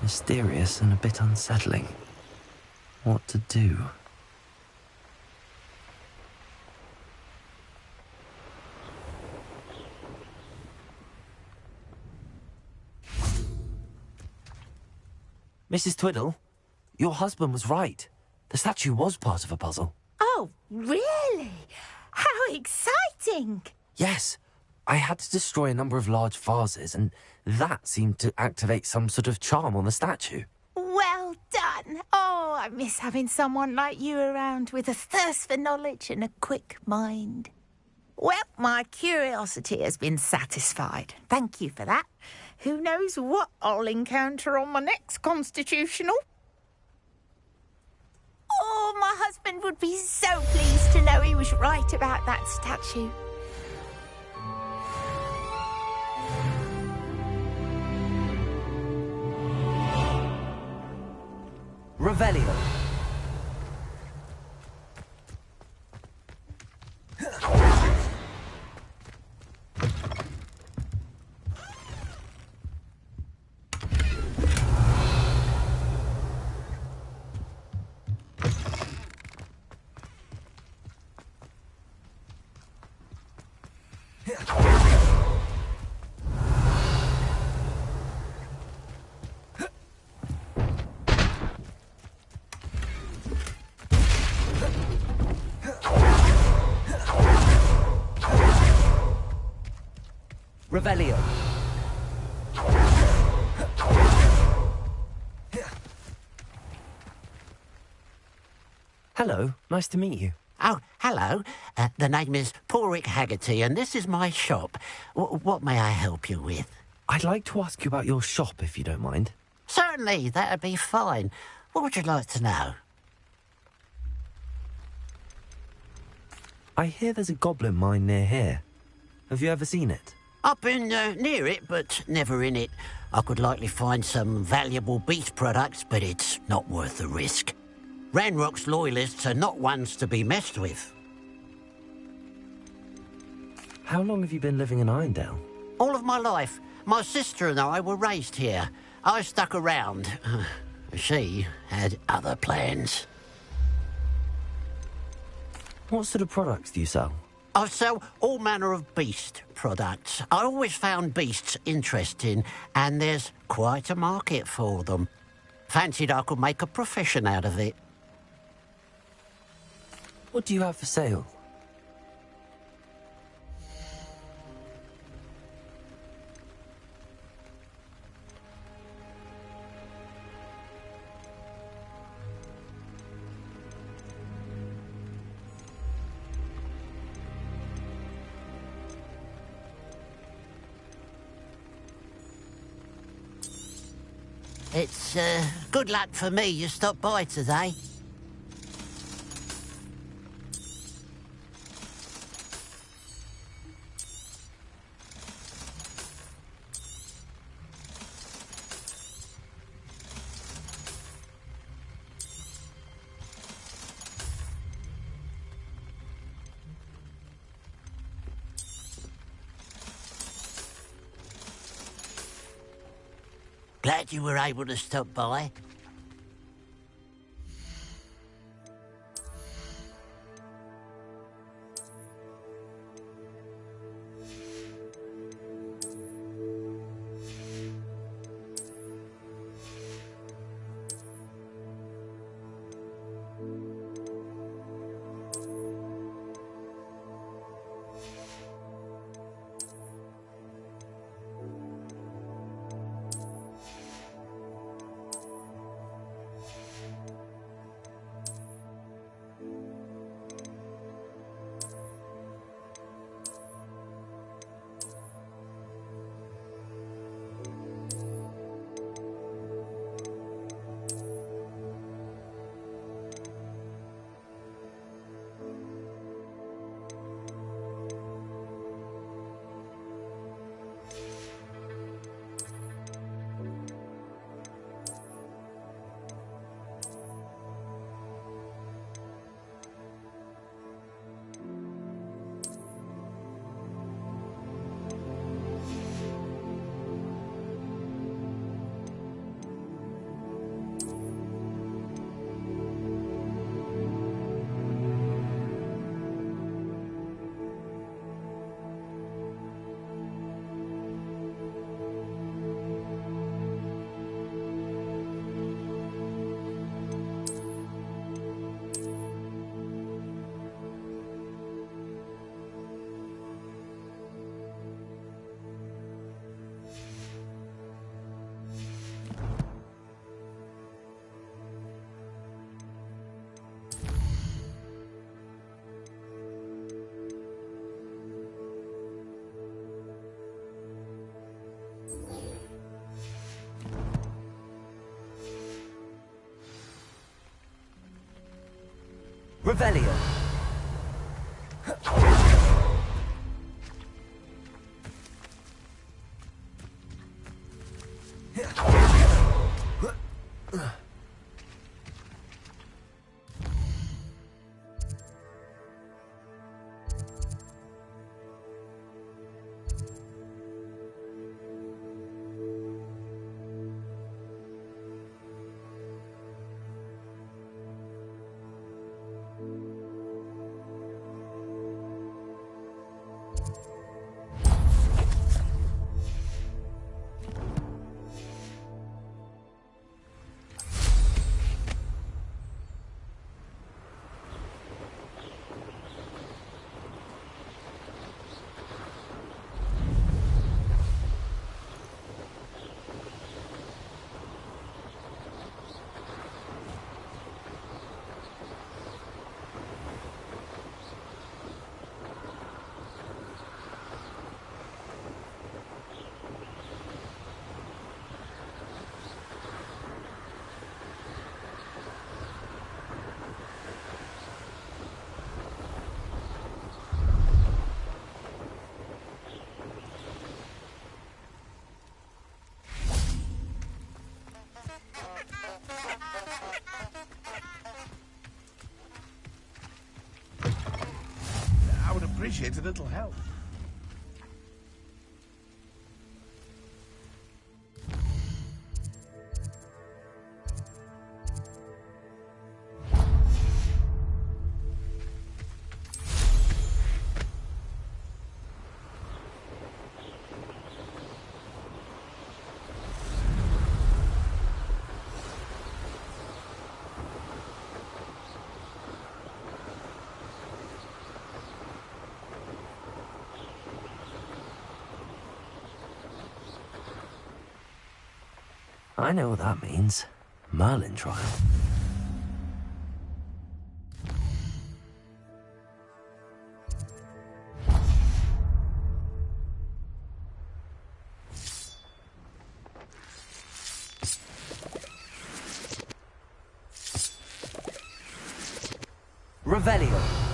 Mysterious and a bit unsettling. What to do? Mrs. Twiddle, your husband was right. The statue was part of a puzzle. Oh, really? How exciting! Yes, I had to destroy a number of large vases, and that seemed to activate some sort of charm on the statue. Well done. Oh, I miss having someone like you around with a thirst for knowledge and a quick mind. Well, my curiosity has been satisfied. Thank you for that. Who knows what I'll encounter on my next constitutional? Oh, my husband would be so pleased to know he was right about that statue. Revelio. Revelio. Hello, nice to meet you. Oh, hello. The name is Porrick Haggerty, and this is my shop. What may I help you with? I'd like to ask you about your shop, if you don't mind. Certainly, that'd be fine. What would you like to know? I hear there's a goblin mine near here. Have you ever seen it? I've been near it, but never in it. I could likely find some valuable beast products, but it's not worth the risk. Ranrock's loyalists are not ones to be messed with. How long have you been living in Irondale? All of my life. My sister and I were raised here. I stuck around. She had other plans. What sort of products do you sell? I sell all manner of beast products. I always found beasts interesting, and there's quite a market for them. Fancied I could make a profession out of it. What do you have for sale? It's good luck for me you stopped by today. Glad you were able to stop by. Revelio. I would appreciate a little help. I know what that means. Merlin trial. Revelio.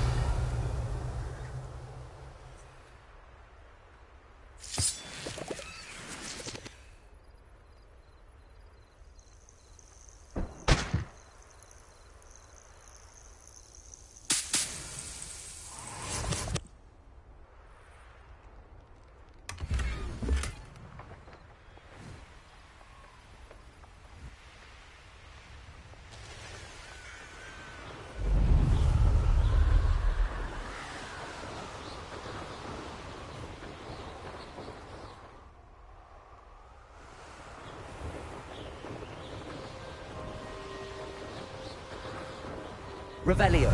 Revelio.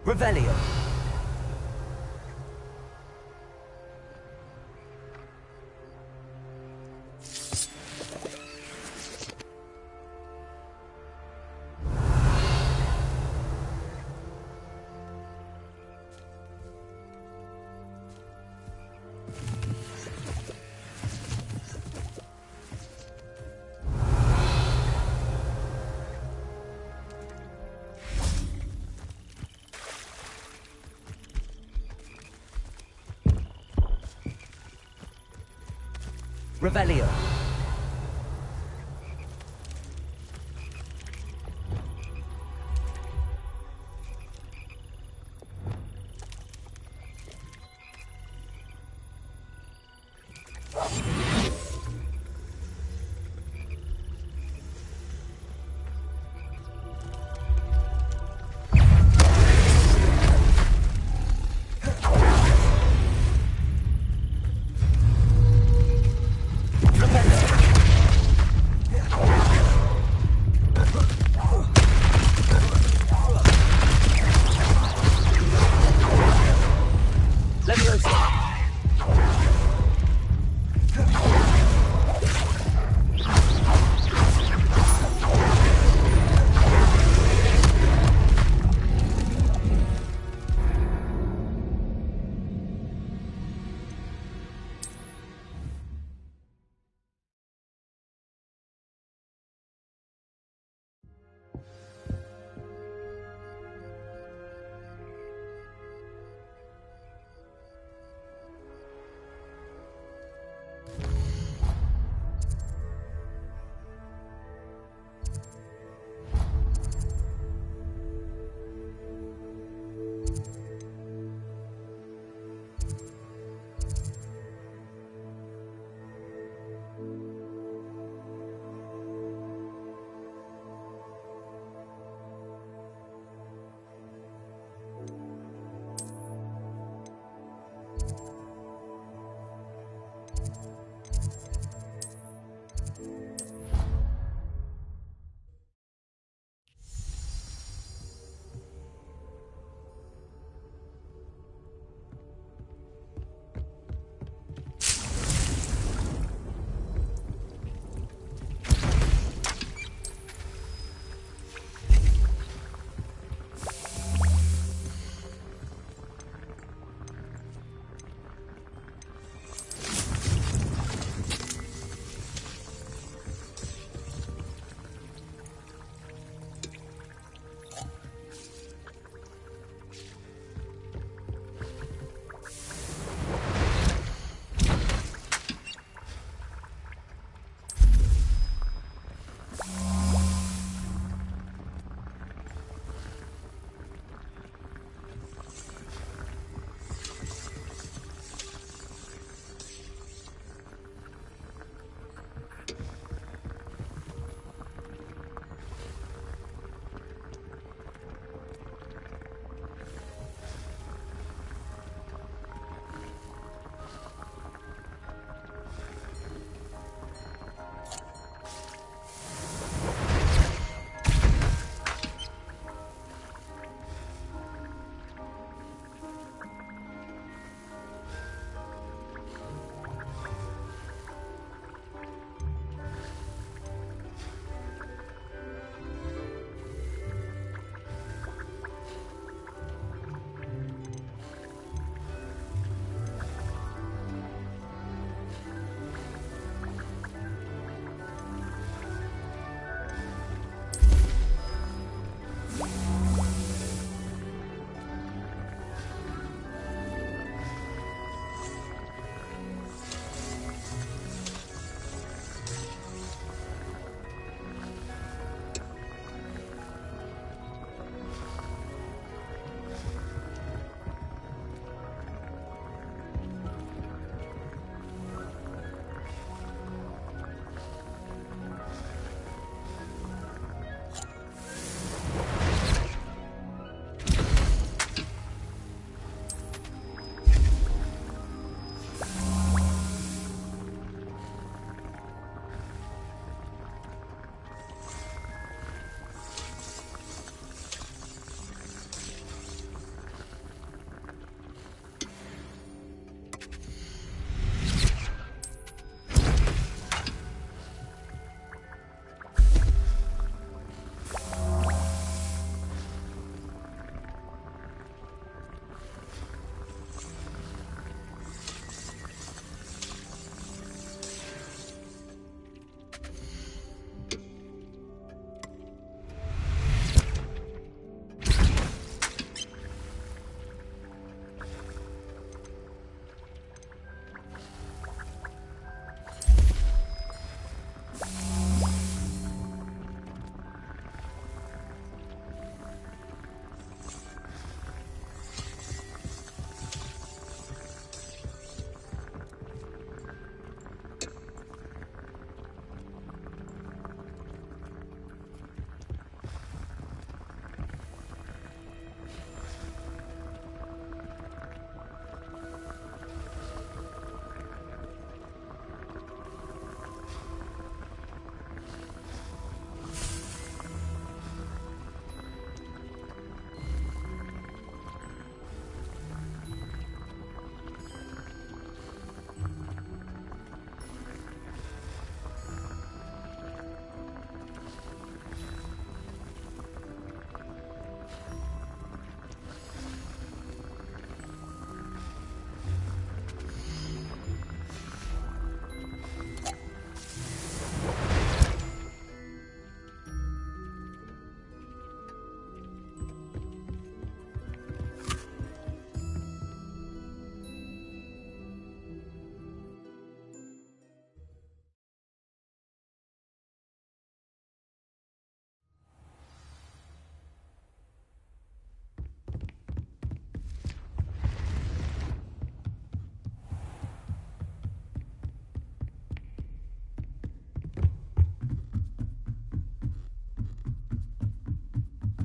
Revelio. Revelio. Revelio.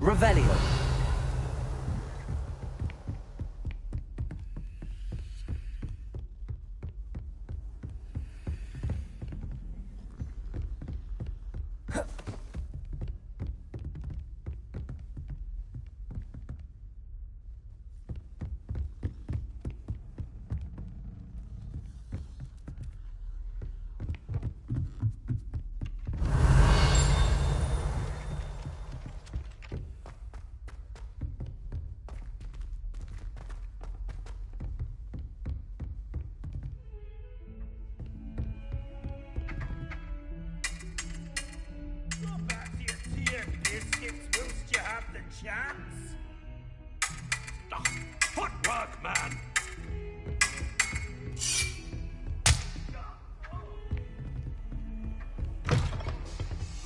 Revelio. Chance? Oh, footwork, man!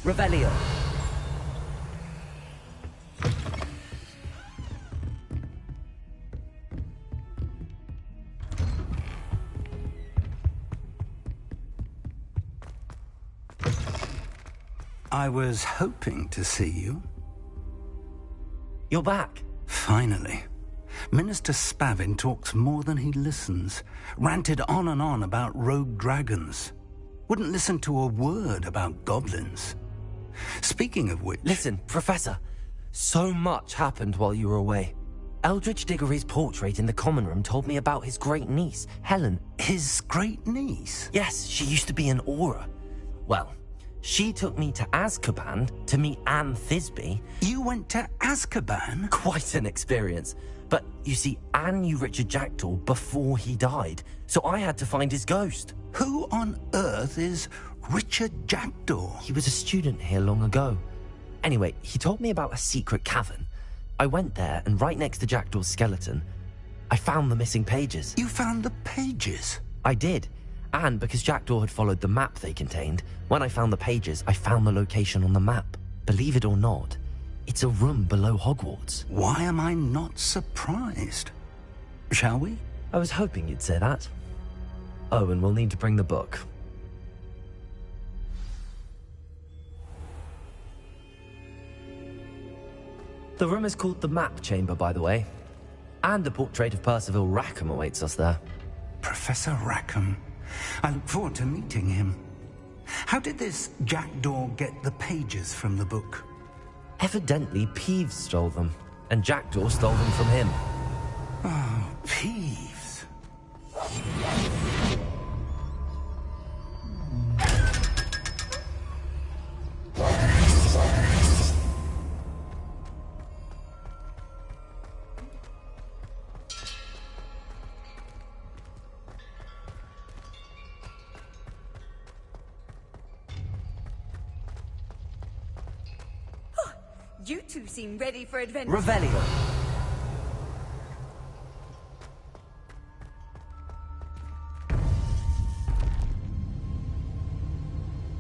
Revelio. I was hoping to see you. You're back. Finally. Minister Spavin talks more than he listens. Ranted on and on about rogue dragons. Wouldn't listen to a word about goblins. Speaking of which... Listen, Professor. So much happened while you were away. Eldridge Diggory's portrait in the common room told me about his great niece, Helen. His great niece? Yes, she used to be an Auror. Well, she took me to Azkaban to meet Anne Thisbe. You went to Azkaban? Quite an experience. But you see, Anne knew Richard Jackdaw before he died, so I had to find his ghost. Who on earth is Richard Jackdaw? He was a student here long ago. Anyway, he told me about a secret cavern. I went there, and right next to Jackdaw's skeleton, I found the missing pages. You found the pages? I did. And because Jackdaw had followed the map they contained, when I found the pages, I found the location on the map. Believe it or not, it's a room below Hogwarts. Why am I not surprised? Shall we? I was hoping you'd say that. Oh, and we'll need to bring the book. The room is called the Map Chamber, by the way. And a portrait of Percival Rackham awaits us there. Professor Rackham. I look forward to meeting him. How did this Jackdaw get the pages from the book? Evidently, Peeves stole them, and Jackdaw stole them from him. Oh, Peeves. You two seem ready for adventure. Revelio.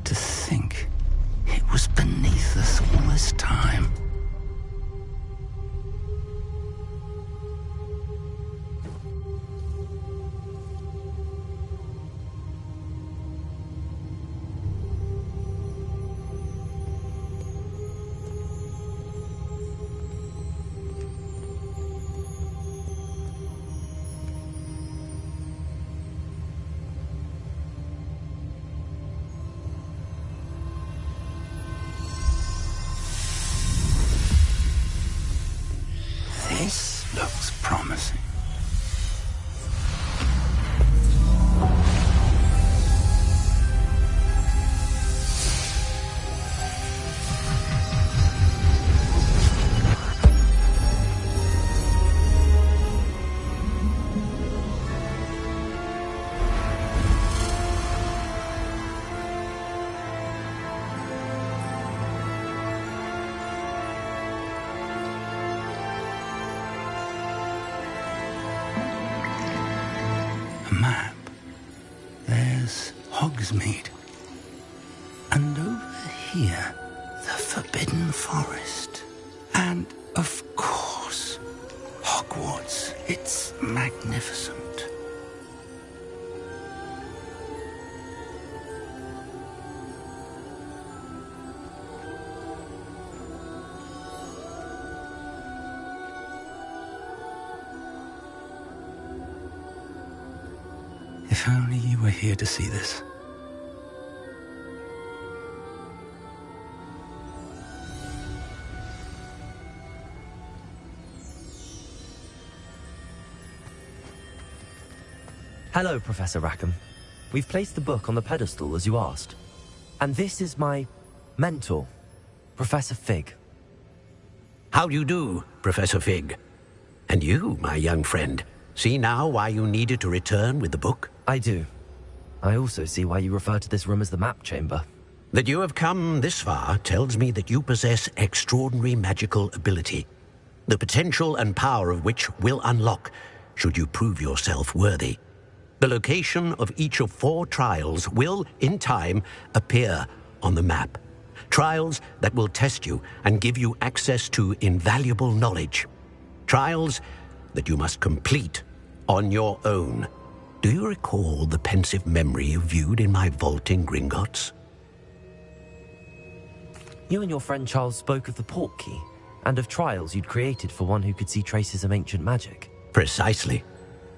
To think it was beneath us all this time. This looks promising. Map. There's Hogsmeade. And over here, the Forbidden Forest. And, of course, Hogwarts. It's magnificent. If only you were here to see this. Hello, Professor Rackham. We've placed the book on the pedestal as you asked. And this is my mentor, Professor Fig. How do you do, Professor Fig? And you, my young friend, see now why you needed to return with the book? I do. I also see why you refer to this room as the map chamber. That you have come this far tells me that you possess extraordinary magical ability, the potential and power of which will unlock should you prove yourself worthy. The location of each of 4 trials will, in time, appear on the map. Trials that will test you and give you access to invaluable knowledge. Trials that you must complete on your own. Do you recall the pensive memory you viewed in my vault in Gringotts? You and your friend Charles spoke of the port key and of trials you'd created for one who could see traces of ancient magic. Precisely.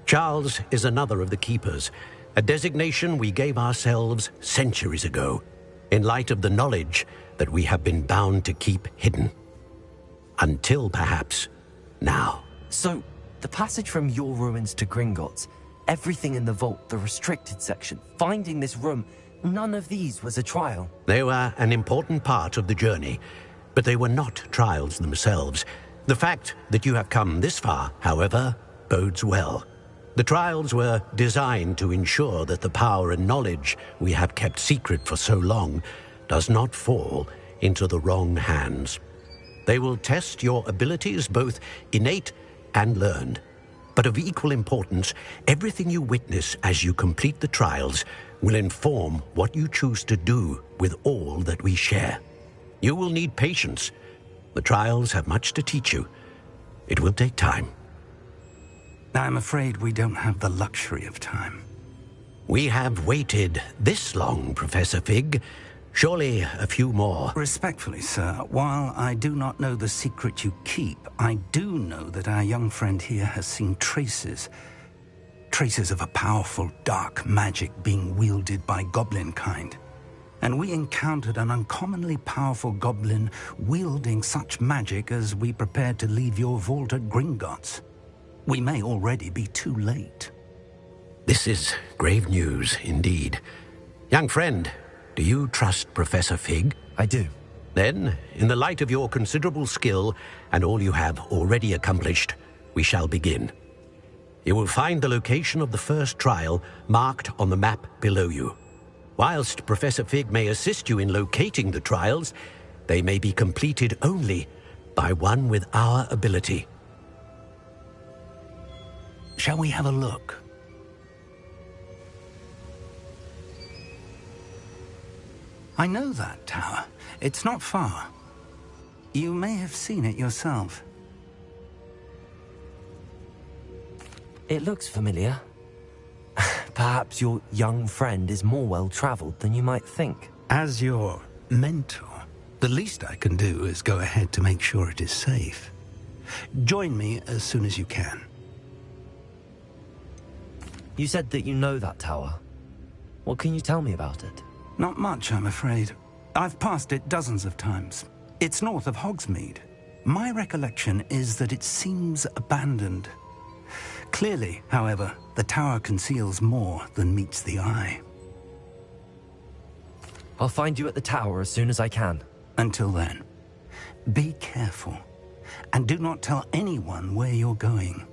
Charles is another of the Keepers, a designation we gave ourselves centuries ago, in light of the knowledge that we have been bound to keep hidden. Until, perhaps, now. So, the passage from your ruins to Gringotts, everything in the vault, the restricted section, finding this room, none of these was a trial. They were an important part of the journey, but they were not trials themselves. The fact that you have come this far, however, bodes well. The trials were designed to ensure that the power and knowledge we have kept secret for so long does not fall into the wrong hands. They will test your abilities, both innate and learned. But of equal importance, everything you witness as you complete the trials will inform what you choose to do with all that we share. You will need patience. The trials have much to teach you. It will take time. I'm afraid we don't have the luxury of time. We have waited this long, Professor Fig. Surely a few more. Respectfully, sir, while I do not know the secret you keep, I do know that our young friend here has seen traces of a powerful dark magic being wielded by goblin kind. And we encountered an uncommonly powerful goblin wielding such magic as we prepared to leave your vault at Gringotts. We may already be too late. This is grave news, indeed. Young friend, do you trust Professor Fig? I do. Then, in the light of your considerable skill and all you have already accomplished, we shall begin. You will find the location of the first trial marked on the map below you. Whilst Professor Fig may assist you in locating the trials, they may be completed only by one with our ability. Shall we have a look? I know that tower. It's not far. You may have seen it yourself. It looks familiar. Perhaps your young friend is more well-traveled than you might think. As your mentor, the least I can do is go ahead to make sure it is safe. Join me as soon as you can. You said that you know that tower. What can you tell me about it? Not much, I'm afraid. I've passed it dozens of times. It's north of Hogsmeade. My recollection is that it seems abandoned. Clearly, however, the tower conceals more than meets the eye. I'll find you at the tower as soon as I can. Until then, be careful, and do not tell anyone where you're going.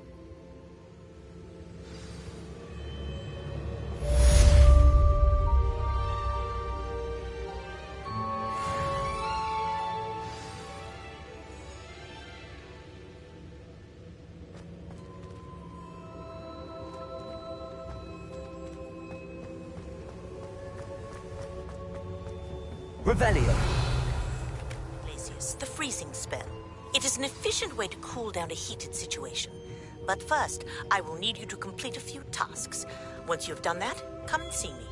Revelio. Glacius, the freezing spell. It is an efficient way to cool down a heated situation. But first, I will need you to complete a few tasks. Once you have done that, come and see me.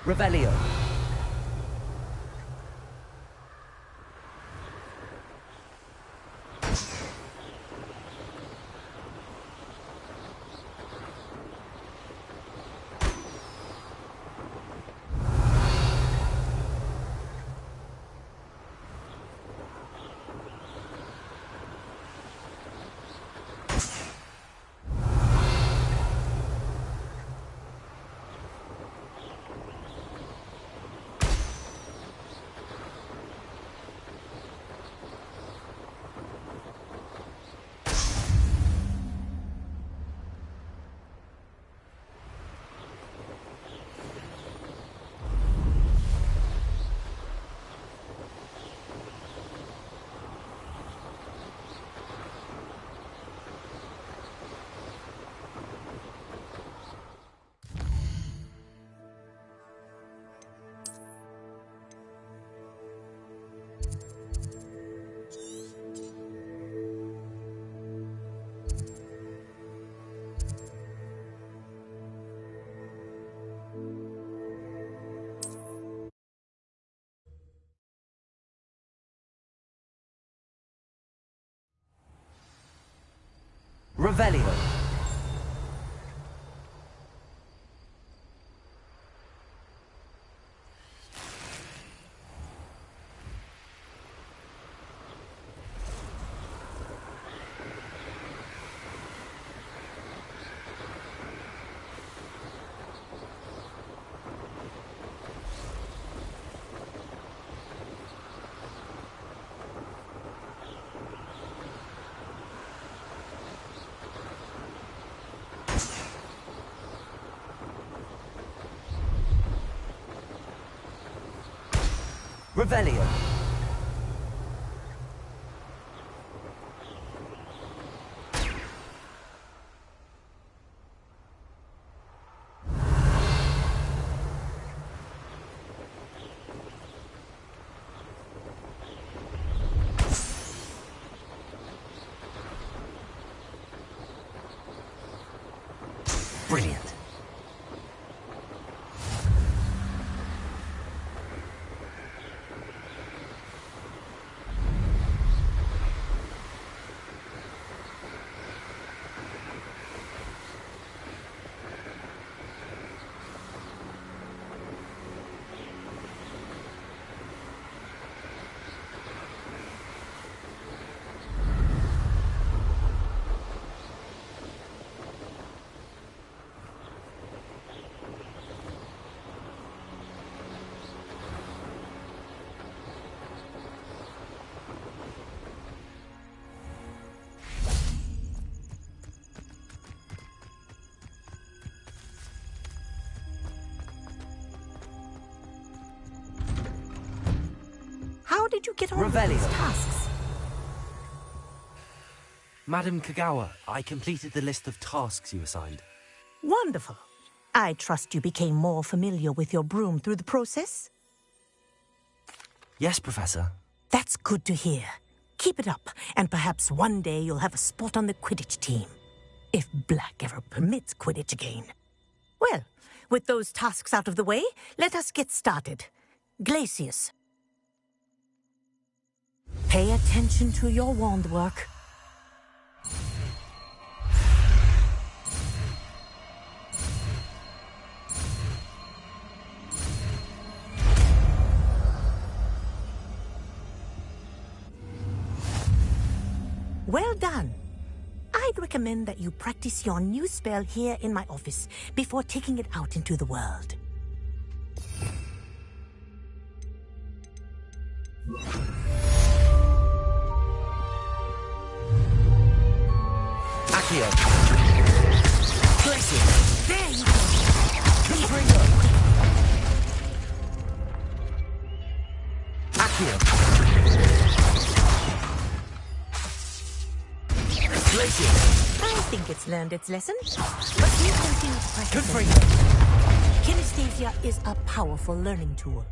Revelio. Revelio. Revelio. Brilliant. How did you get on with these tasks? Madam Kagawa, I completed the list of tasks you assigned. Wonderful. I trust you became more familiar with your broom through the process? Yes, Professor. That's good to hear. Keep it up, and perhaps one day you'll have a spot on the Quidditch team. If Black ever permits Quidditch again. Well, with those tasks out of the way, let us get started. Glacius. Pay attention to your wand work. Well done. I'd recommend that you practice your new spell here in my office before taking it out into the world. Accio. Bless you. There you go. Confringo. Accio. I think it's learned its lesson, but you continue to practice. Good for you. Kinesthesia is a powerful learning tool.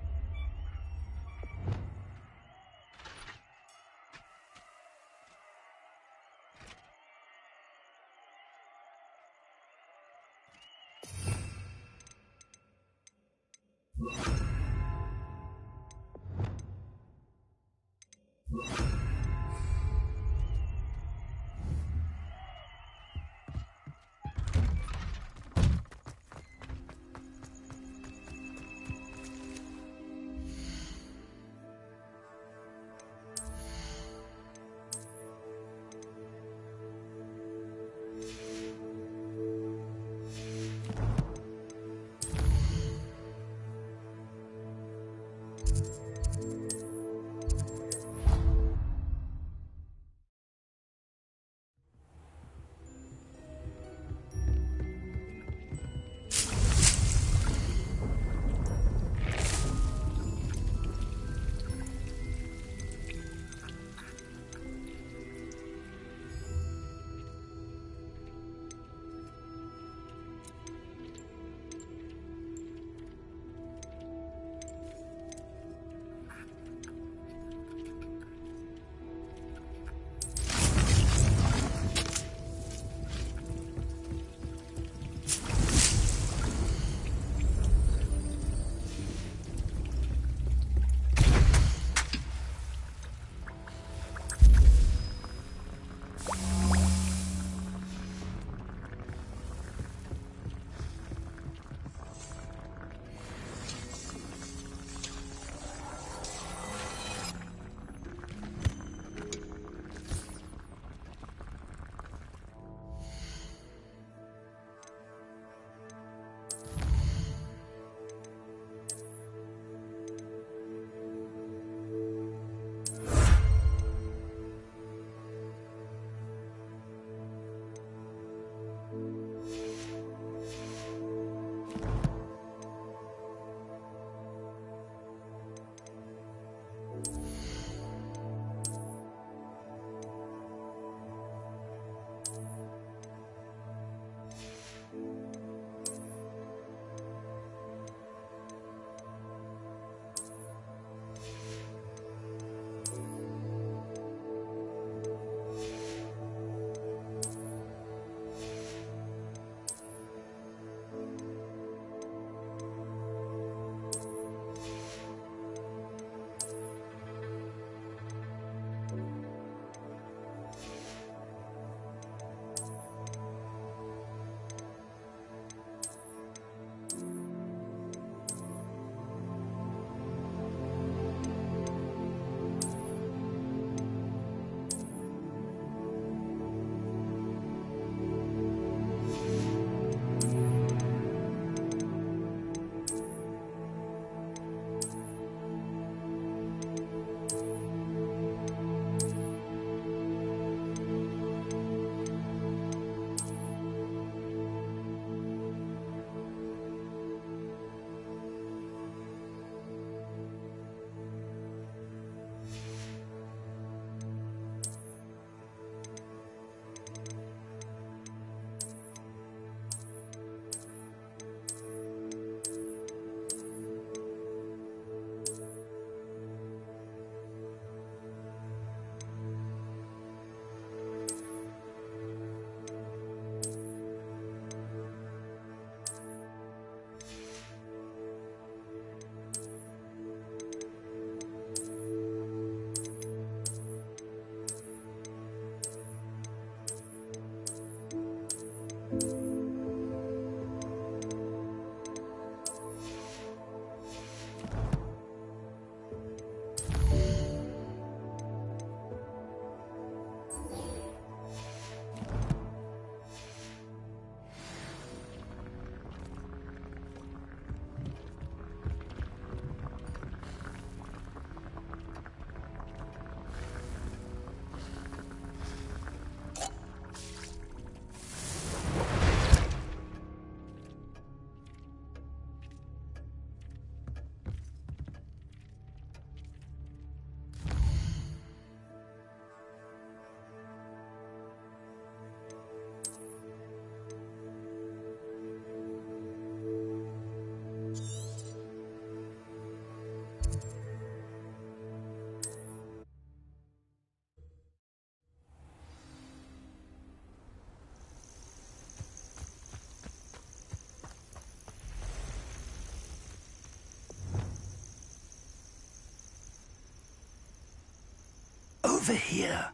over here.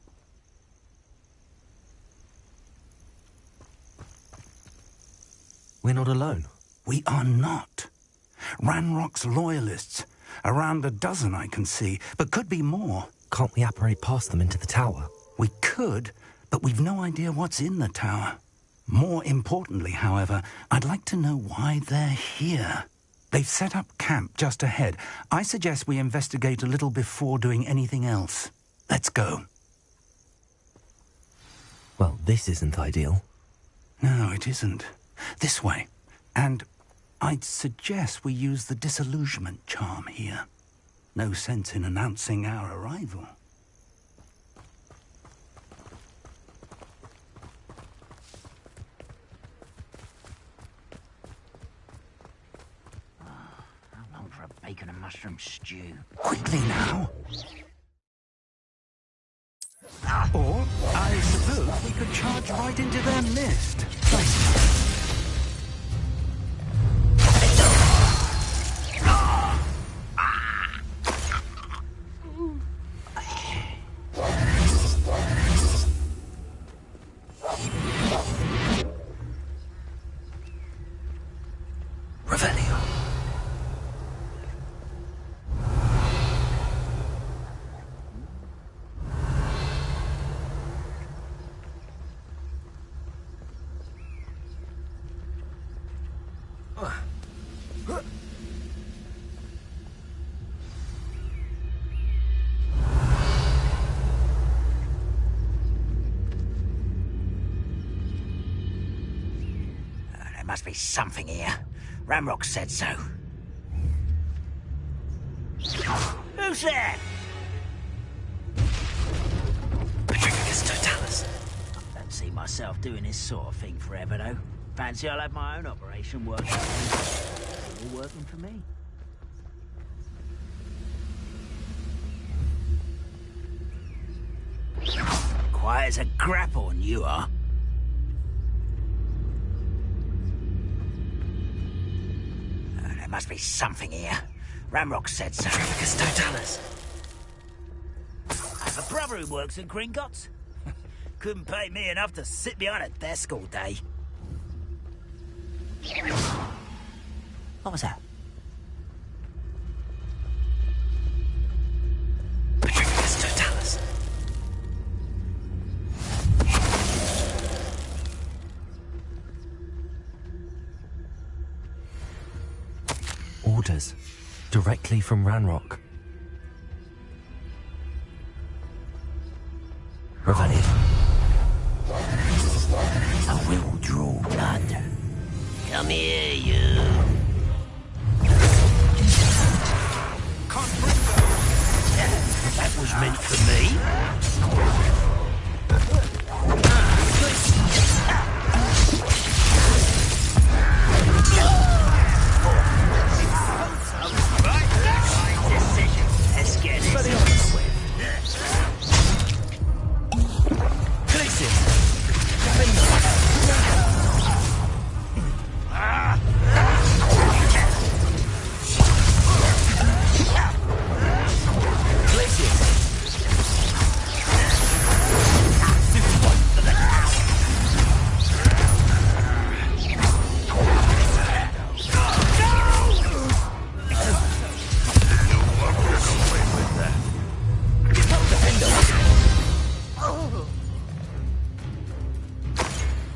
We're not alone. We are not. Ranrock's loyalists. Around a dozen I can see, but could be more. Can't we apparate past them into the tower? We could, but we've no idea what's in the tower. More importantly, however, I'd like to know why they're here. They've set up camp just ahead. I suggest we investigate a little before doing anything else. Let's go. Well, this isn't ideal. No, it isn't. This way. And I'd suggest we use the disillusionment charm here. No sense in announcing our arrival. How long for a bacon and mushroom stew? Quickly now. Or, I suppose we could charge right into their mist. There must be something here. Ramrock said so. Who's there? Petrificus totalis. Don't see myself doing this sort of thing forever, though. Fancy I'll have my own operation working. All working for me. Quiet as a grapple, you are. There must be something here. Ramrock said so. Petrificus totalis. I have a brother who works in Gringotts. Couldn't pay me enough to sit behind a desk all day. What was that? Petrificus totalis. Orders. Directly from Ranrock. Revelio. I will draw blood. Come here, you. That was meant for me. Let's get this over with.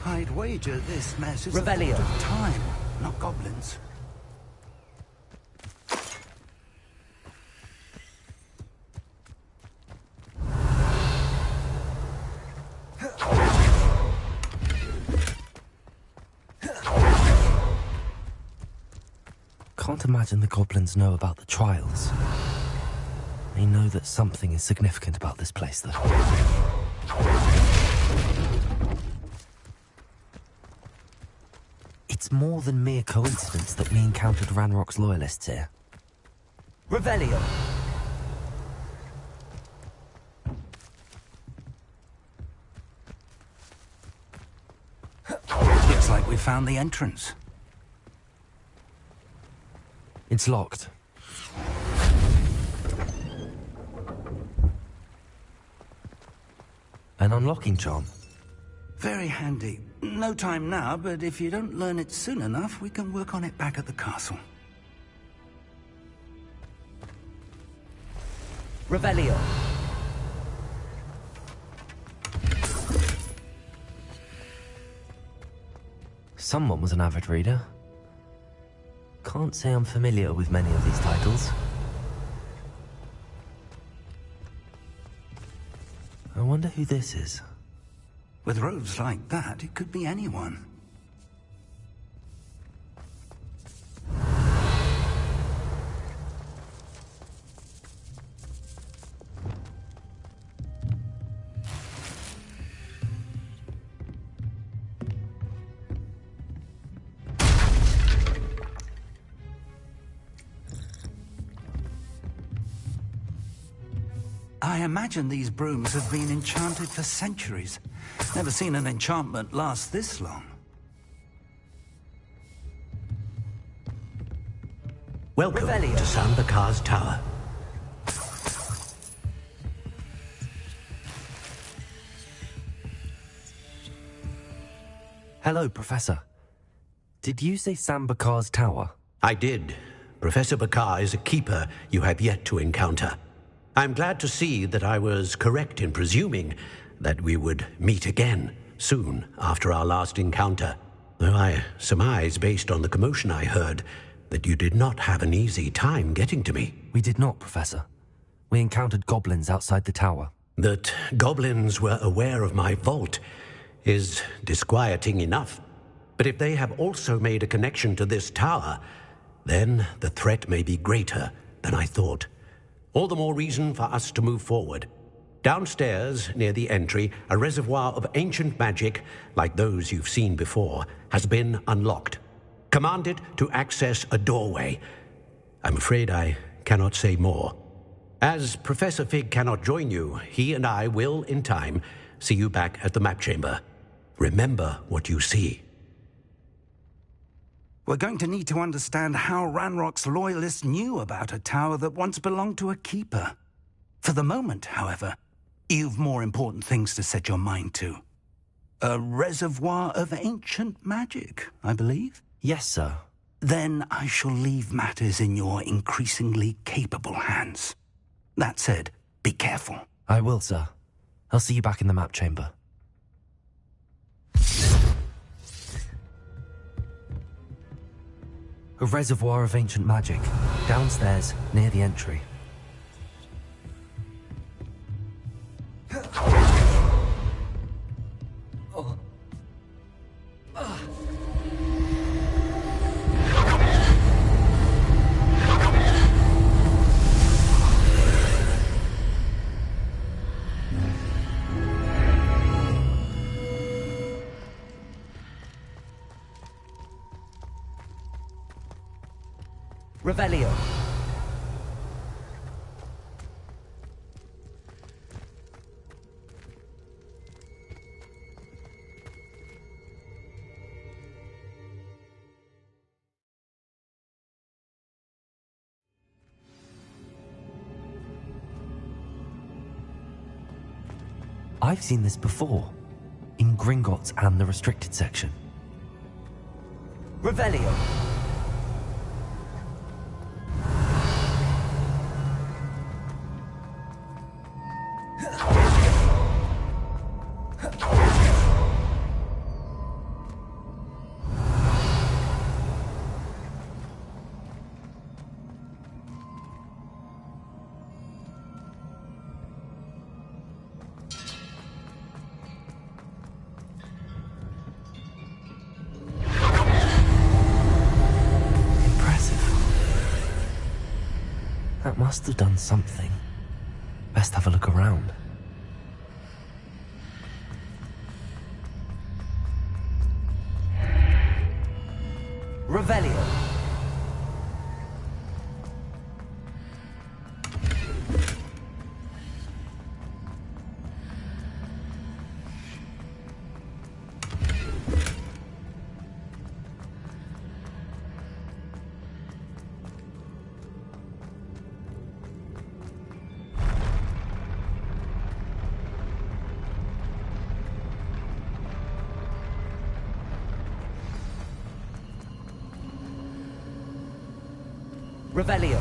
I'd wager this mess is Revelio. a thought of time, not goblins. Can't imagine the goblins know about the trials. They know that something is significant about this place, though. It's more than mere coincidence that we encountered Ranrock's loyalists here. Revelio. Looks like we found the entrance. It's locked. unlocking charm. Very handy. No time now, but if you don't learn it soon enough, we can work on it back at the castle. Revelio. Someone was an avid reader. Can't say I'm familiar with many of these titles. I wonder who this is. With robes like that, it could be anyone. I imagine these brooms have been enchanted for centuries. Never seen an enchantment last this long. Welcome to Sambakar's Tower. Hello, Professor. Did you say Sambakar's Tower? I did. Professor Bakar is a keeper you have yet to encounter. I'm glad to see that I was correct in presuming that we would meet again soon after our last encounter, though I surmise, based on the commotion I heard, that you did not have an easy time getting to me. We did not, Professor. We encountered goblins outside the tower. That goblins were aware of my vault is disquieting enough. But if they have also made a connection to this tower, then the threat may be greater than I thought. All the more reason for us to move forward. Downstairs, near the entry, a reservoir of ancient magic, like those you've seen before, has been unlocked. Command it to access a doorway. I'm afraid I cannot say more. As Professor Fig cannot join you, he and I will, in time, see you back at the map chamber. Remember what you see. We're going to need to understand how Ranrock's loyalists knew about a tower that once belonged to a keeper. For the moment, however, you've more important things to set your mind to. A reservoir of ancient magic, I believe? Yes, sir. Then I shall leave matters in your increasingly capable hands. That said, be careful. I will, sir. I'll see you back in the map chamber. A reservoir of ancient magic, downstairs, near the entry. Revelio. I've seen this before, in Gringotts and the restricted section. Revelio. That must have done something. Best have a look around. Revelio. Revelio.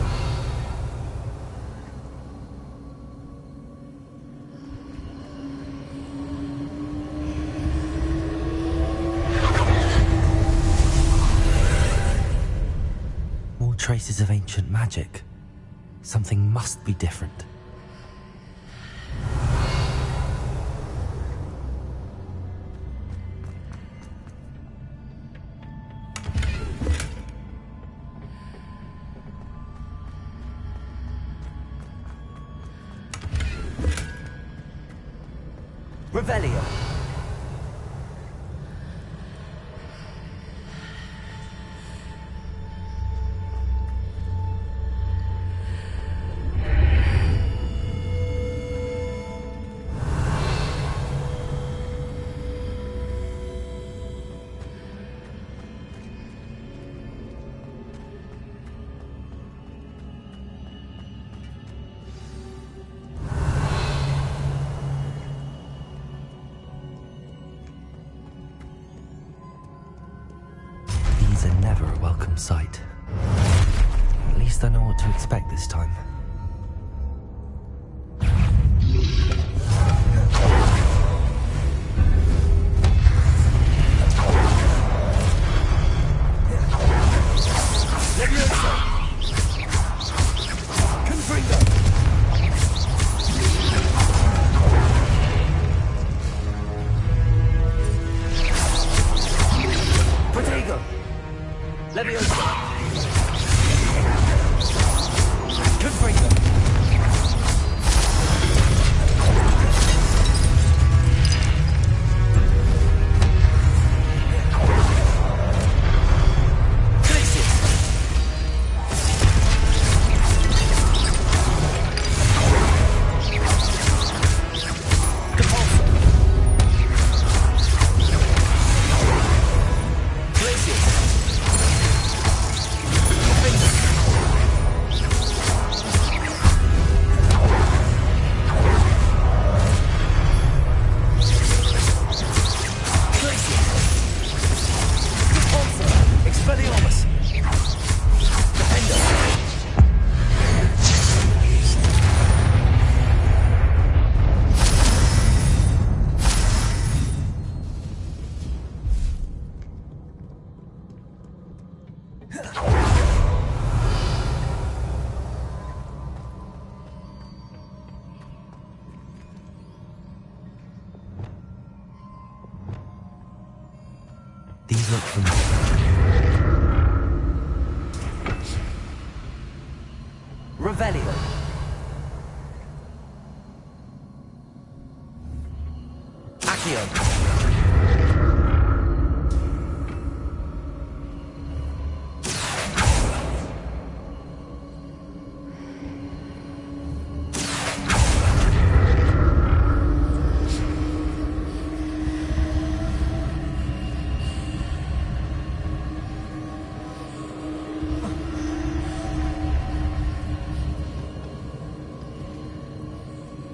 More traces of ancient magic. Something must be different. Revelio. These are never a welcome sight. At least I know what to expect this time. These look familiar. Revelio. Accio.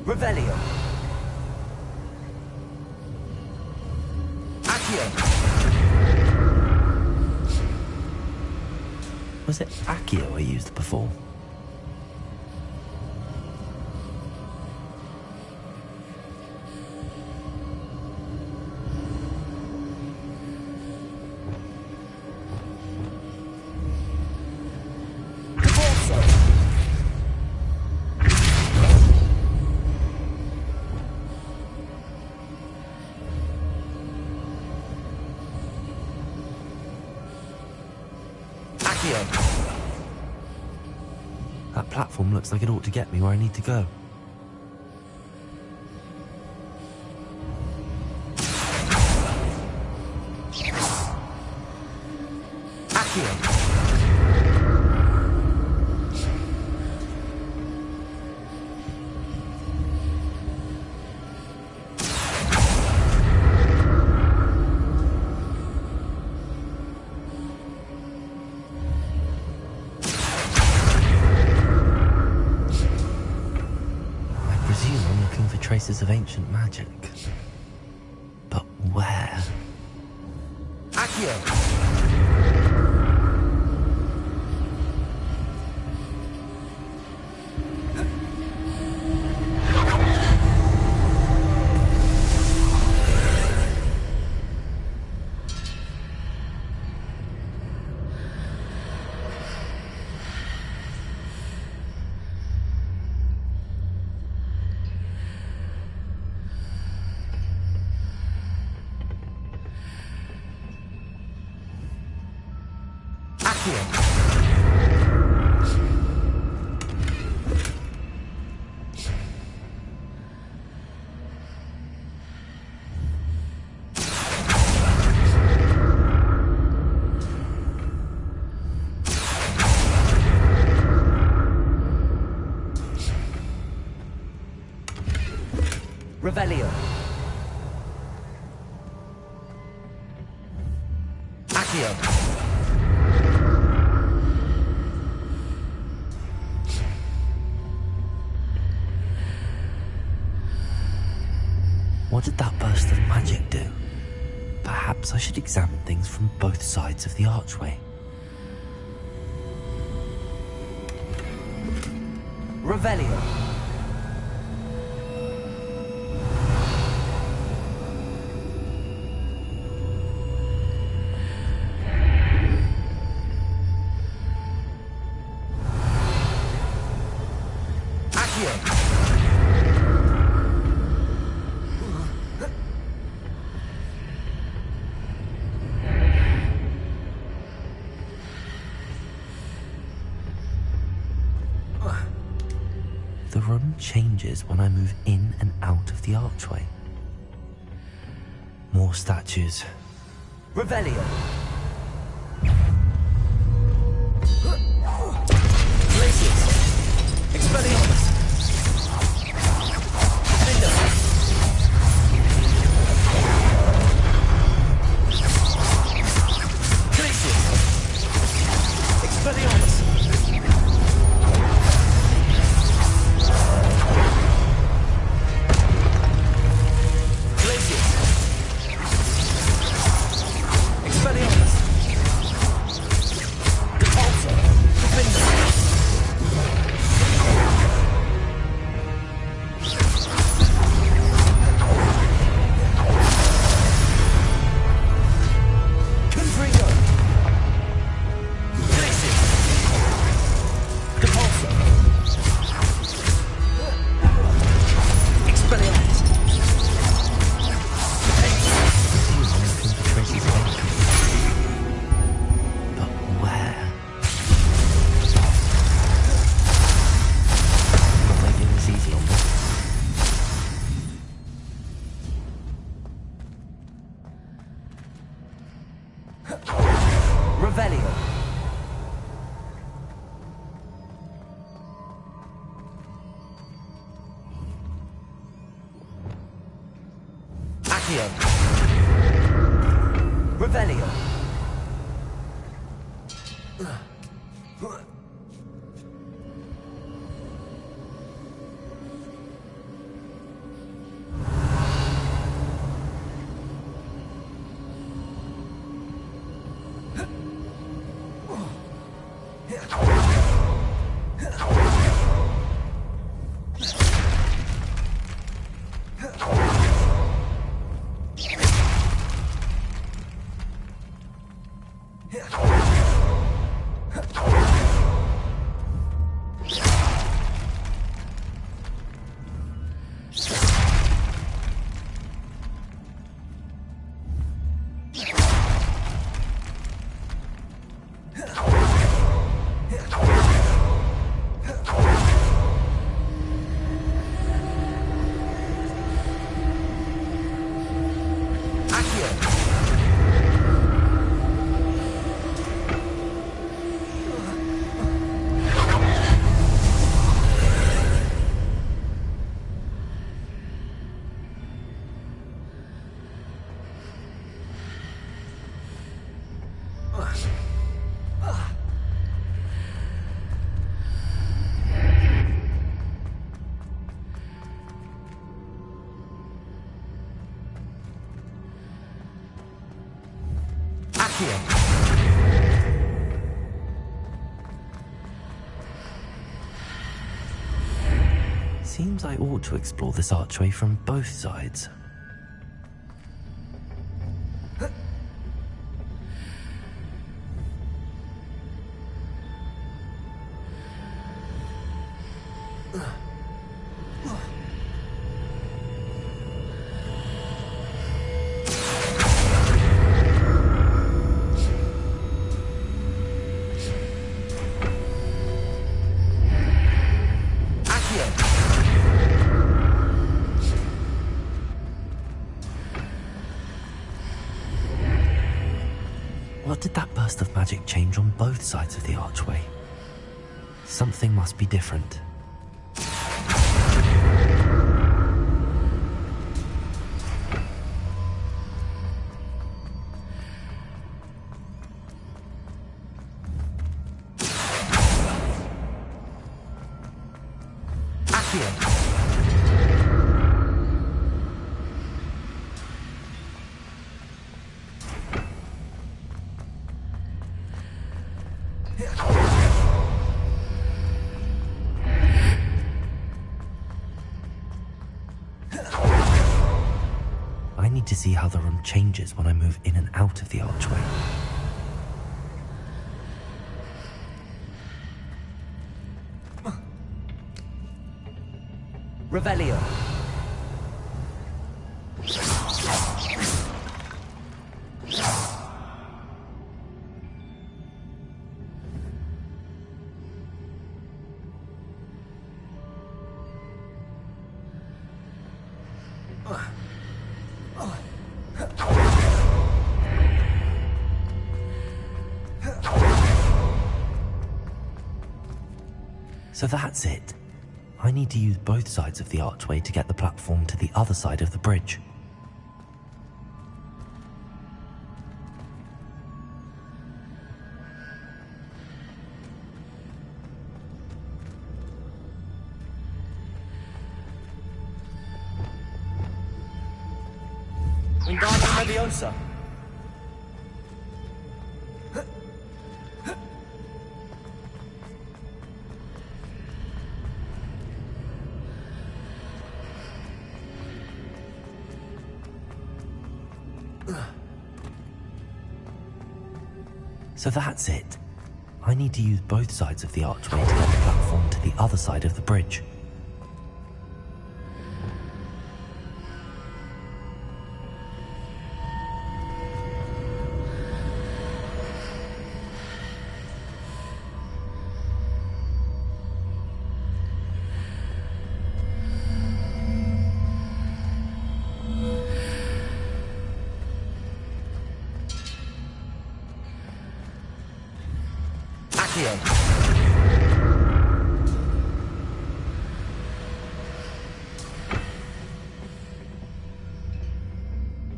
Revelio. Accio. Was it Accio I used before? That platform looks like it ought to get me where I need to go. Accio. Traces of ancient magic. But where? Accio! Revelio. Accio. What did that burst of magic do? Perhaps I should examine things from both sides of the archway. Revelio. The room changes when I move in and out of the archway. More statues. Revelio! Glacius! Expelliarmus! Defender! Glacius! Expelliarmus! Revelio. Accio. Revelio. Seems I ought to explore this archway from both sides. did that burst of magic change on both sides of the archway? Something must be different. I need to see how the room changes when I move in and out of the archway. Revelio. So that's it. I need to use both sides of the archway to get the platform to the other side of the bridge. Wingardium Leviosa. So that's it. I need to use both sides of the archway to get the platform to the other side of the bridge.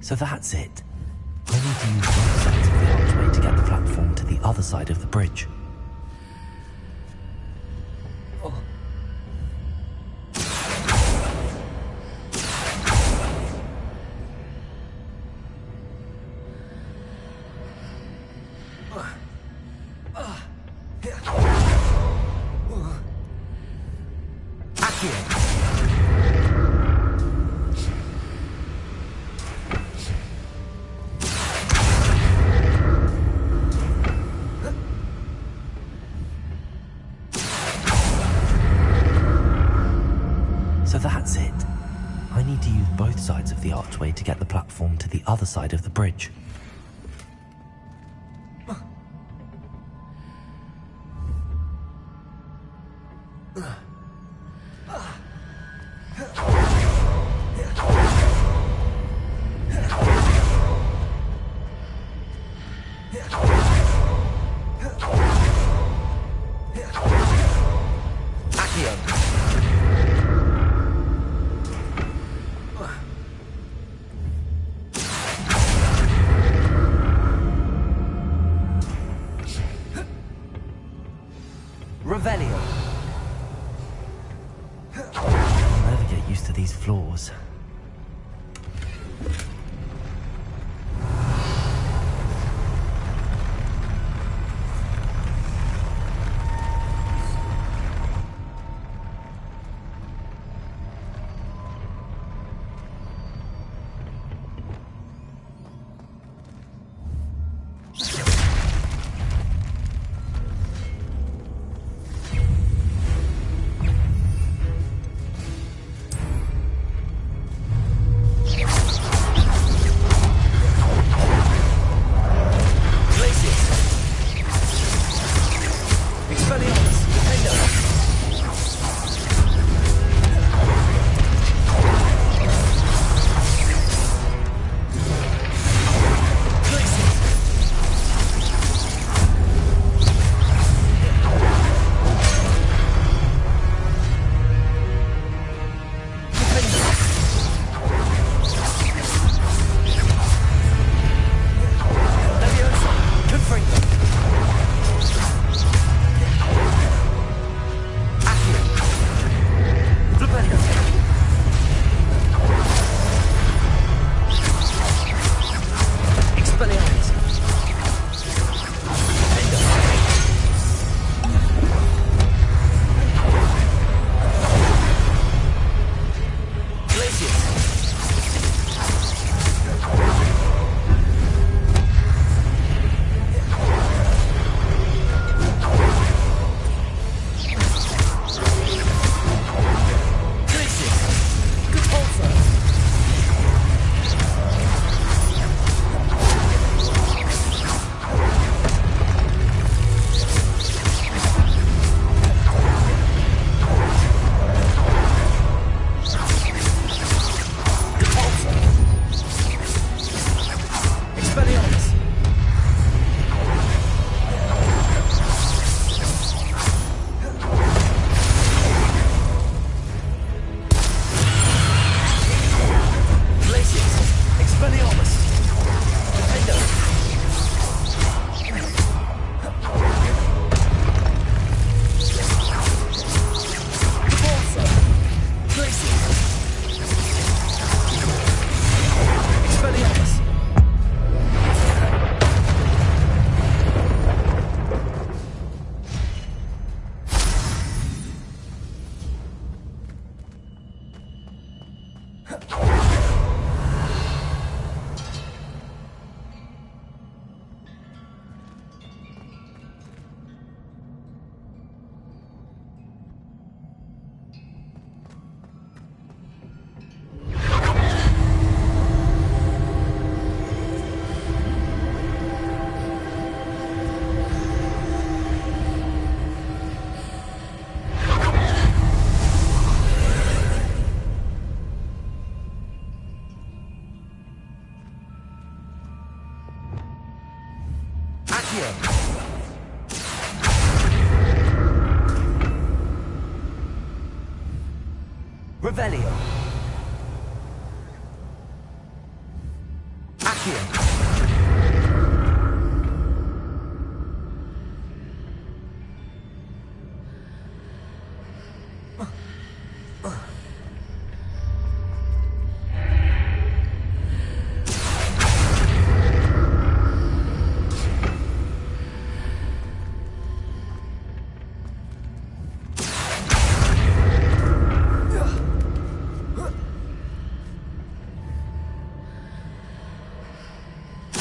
So that's it. I need to use both sides of the archway to get the platform to the other side of the bridge. So that's it. I need to use both sides of the archway to get the platform to the other side of the bridge. Revelio.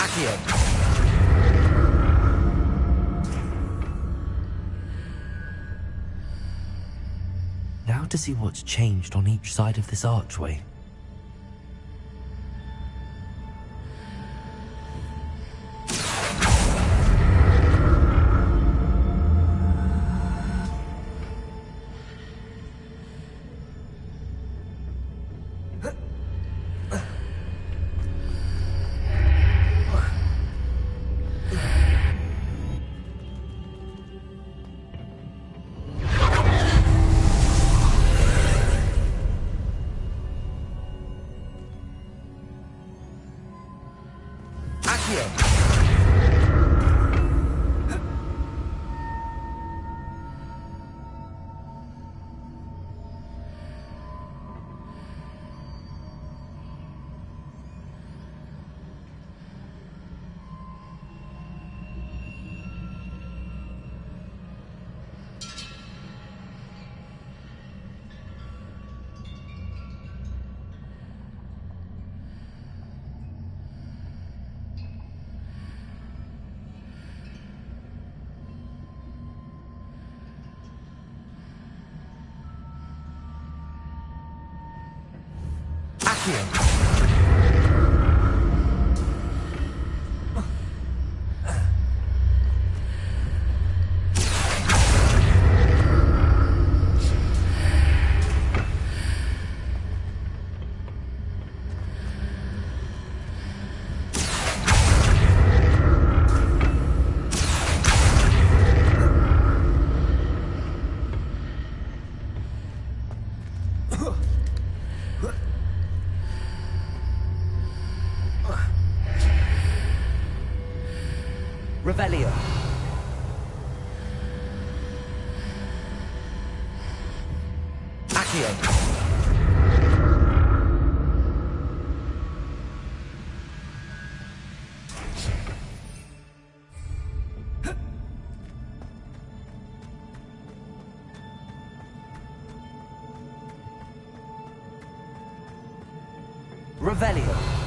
Accio. Now to see what's changed on each side of this archway. Revelio. Accio. Revelio.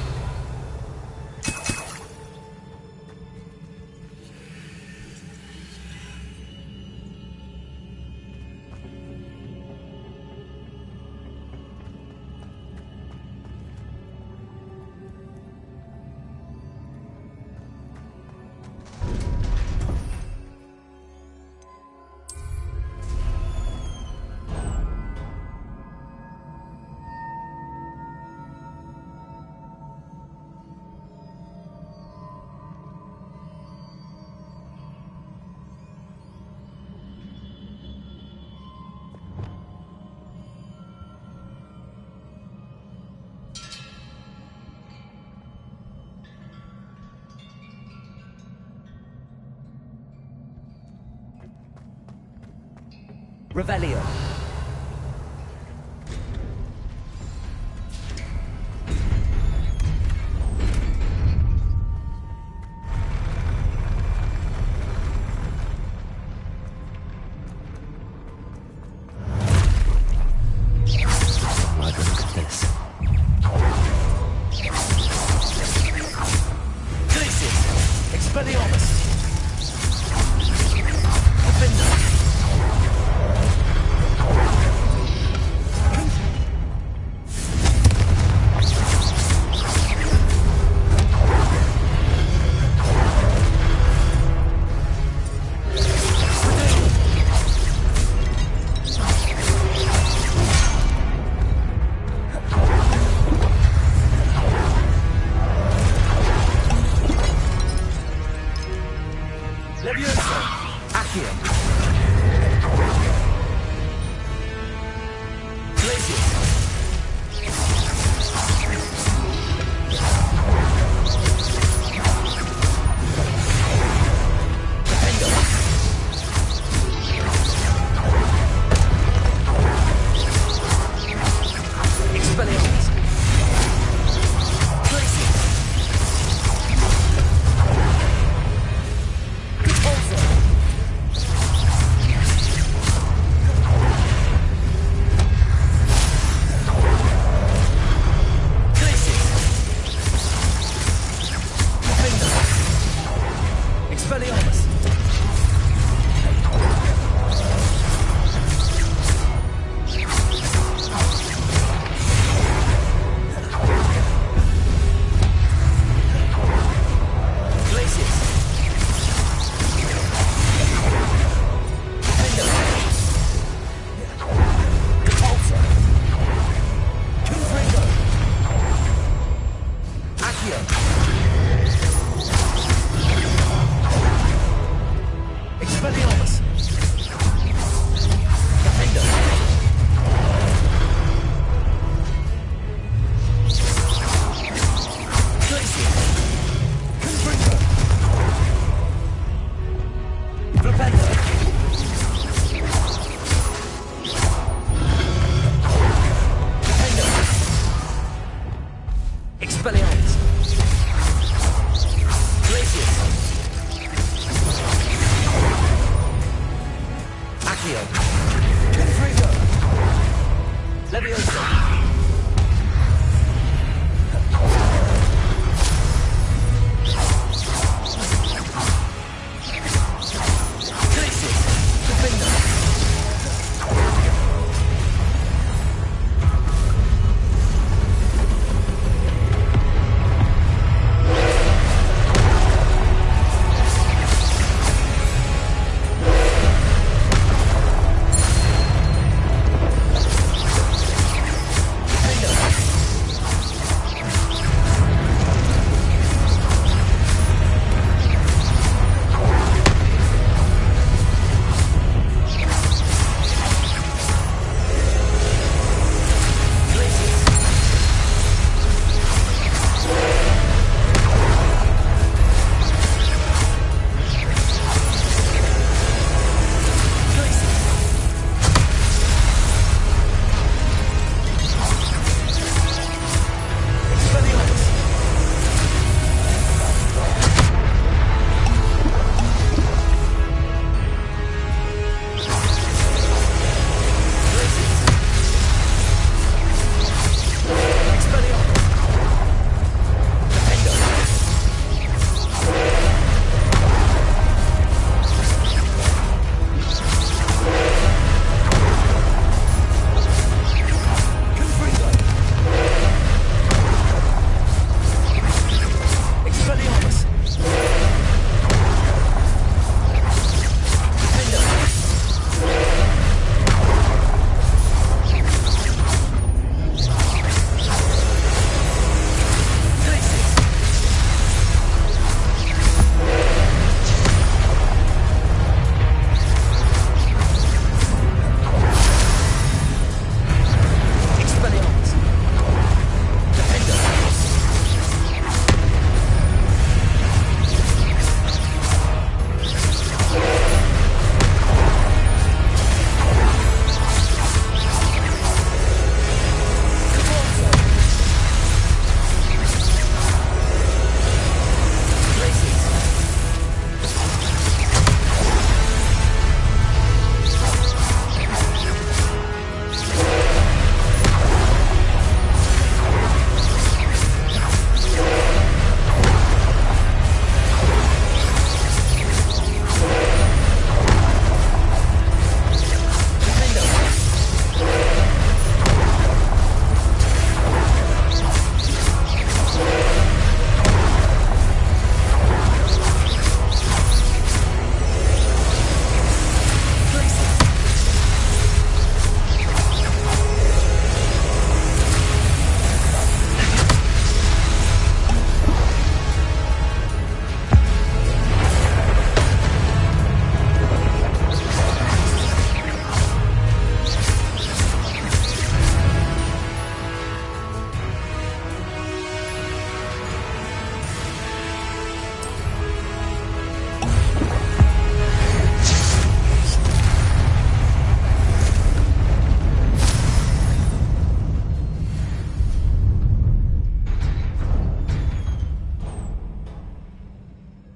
Revelio.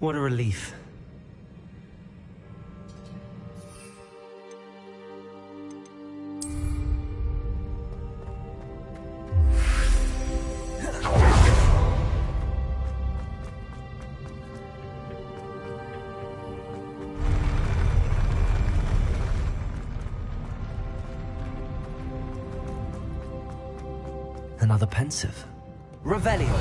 What a relief. Another pensive. Revelio.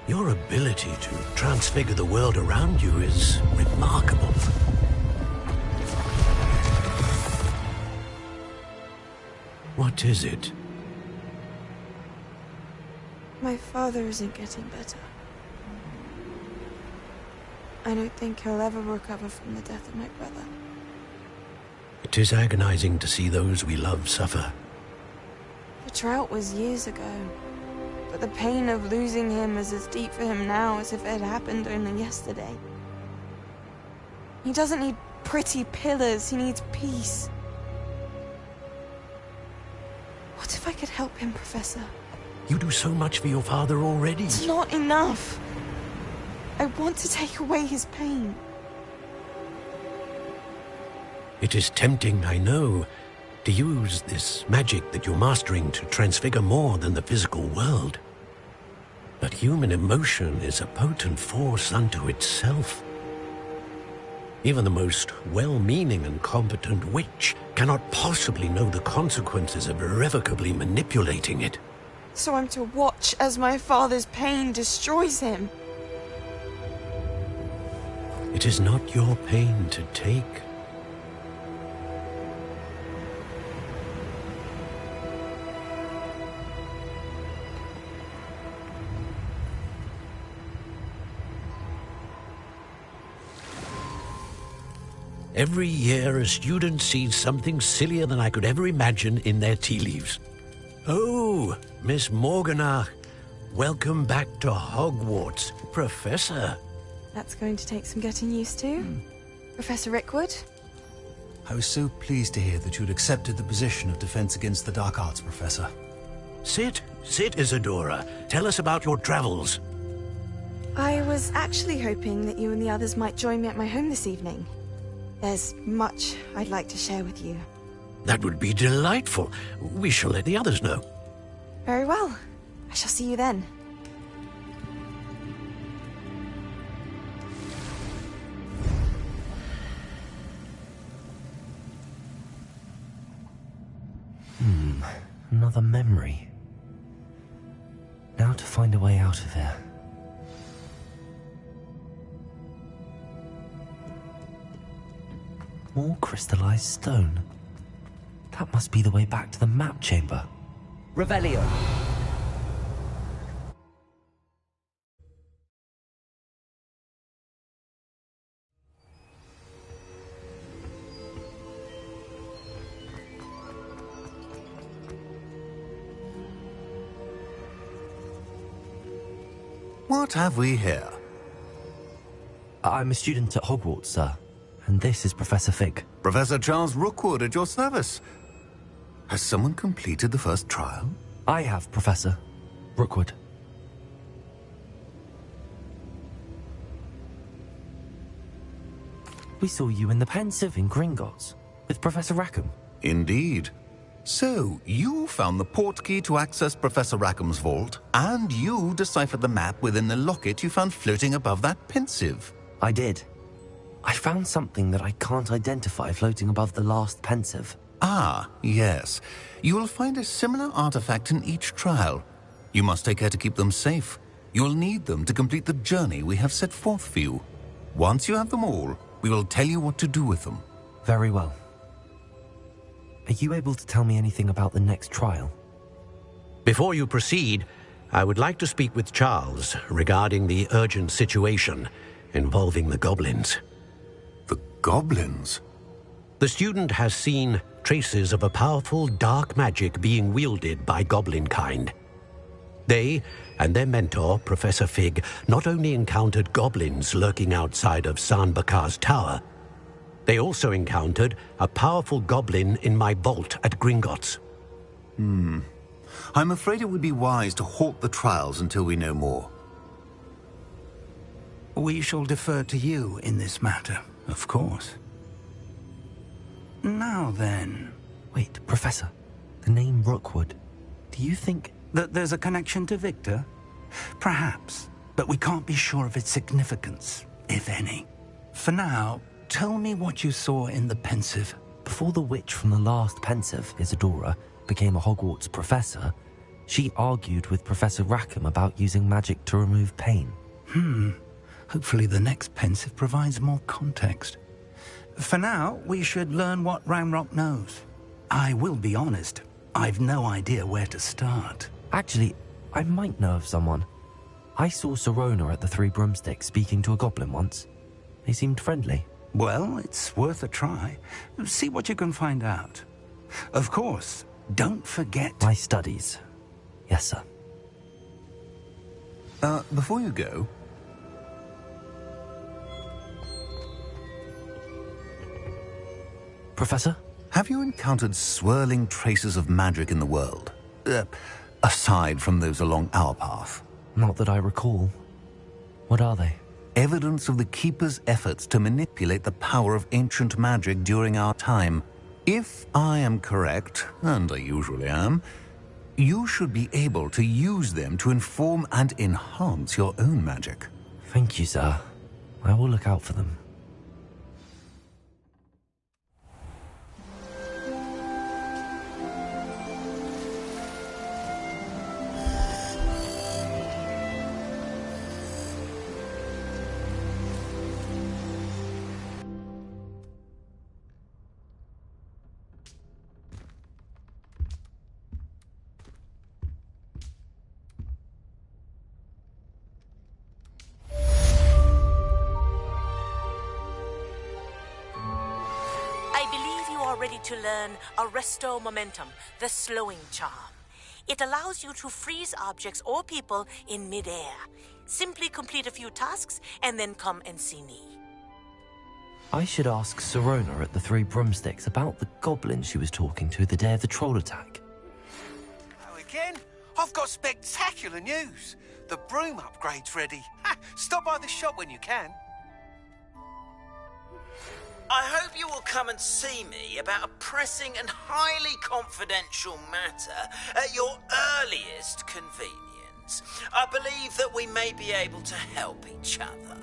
Your ability to transfigure the world around you is remarkable. What is it? My father isn't getting better. I don't think he'll ever recover from the death of my brother. It is agonizing to see those we love suffer. The drought was years ago, but the pain of losing him is as deep for him now as if it had happened only yesterday. He doesn't need pretty pillars, he needs peace. What if I could help him, Professor? You do so much for your father already. It's not enough. I want to take away his pain. It is tempting, I know, to use this magic that you're mastering to transfigure more than the physical world. But human emotion is a potent force unto itself. Even the most well-meaning and competent witch cannot possibly know the consequences of irrevocably manipulating it. So I'm to watch as my father's pain destroys him. It is not your pain to take. Every year, a student sees something sillier than I could ever imagine in their tea leaves. Oh, Miss Morganach, welcome back to Hogwarts, Professor. That's going to take some getting used to. Professor Rickwood? I was so pleased to hear that you'd accepted the position of Defense Against the Dark Arts, Professor. Sit, Isadora. Tell us about your travels. I was actually hoping that you and the others might join me at my home this evening. There's much I'd like to share with you. That would be delightful. We shall let the others know. Very well. I shall see you then. Another memory. Now to find a way out of here. More crystallized stone. That must be the way back to the map chamber. Revelio. What have we here? I'm a student at Hogwarts, sir. And this is Professor Fig. Professor Charles Rookwood at your service. Has someone completed the first trial? I have, Professor Rookwood. We saw you in the Pensive in Gringotts with Professor Rackham. Indeed. So, you found the portkey to access Professor Rackham's vault, and you deciphered the map within the locket you found floating above that Pensive. I did. I found something that I can't identify floating above the last Pensive. Ah, yes. You will find a similar artifact in each trial. You must take care to keep them safe. You will need them to complete the journey we have set forth for you. Once you have them all, we will tell you what to do with them. Very well. Are you able to tell me anything about the next trial? Before you proceed, I would like to speak with Charles regarding the urgent situation involving the goblins. The goblins? The student has seen traces of a powerful dark magic being wielded by goblin kind. They and their mentor, Professor Fig, not only encountered goblins lurking outside of San Bakar's tower, they also encountered a powerful goblin in my vault at Gringotts. I'm afraid it would be wise to halt the trials until we know more. We shall defer to you in this matter, of course. Now then... Wait, Professor. The name Rookwood. Do you think... that there's a connection to Victor? Perhaps, but we can't be sure of its significance, if any. For now, tell me what you saw in the Pensive. Before the witch from the last Pensive, Isadora, became a Hogwarts professor, she argued with Professor Rackham about using magic to remove pain. Hopefully the next Pensive provides more context. For now, we should learn what Ranrock knows. I will be honest, I've no idea where to start. Actually, I might know of someone. I saw Sirona at the Three Broomsticks speaking to a goblin once. They seemed friendly. Well, it's worth a try. See what you can find out. Of course, don't forget... My studies. Yes, sir. Before you go... Professor? Have you encountered swirling traces of magic in the world? Aside from those along our path? Not that I recall. What are they? Evidence of the Keeper's efforts to manipulate the power of ancient magic during our time. If I am correct, and I usually am, you should be able to use them to inform and enhance your own magic. Thank you, sir. I will look out for them. To learn Arresto Momentum, the slowing charm. It allows you to freeze objects or people in midair. Simply complete a few tasks and then come and see me. I should ask Sirona at the Three Broomsticks about the goblin she was talking to the day of the troll attack. Oh, again? I've got spectacular news. The broom upgrade's ready. Stop by the shop when you can. I hope you will come and see me about a pressing and highly confidential matter at your earliest convenience. I believe that we may be able to help each other.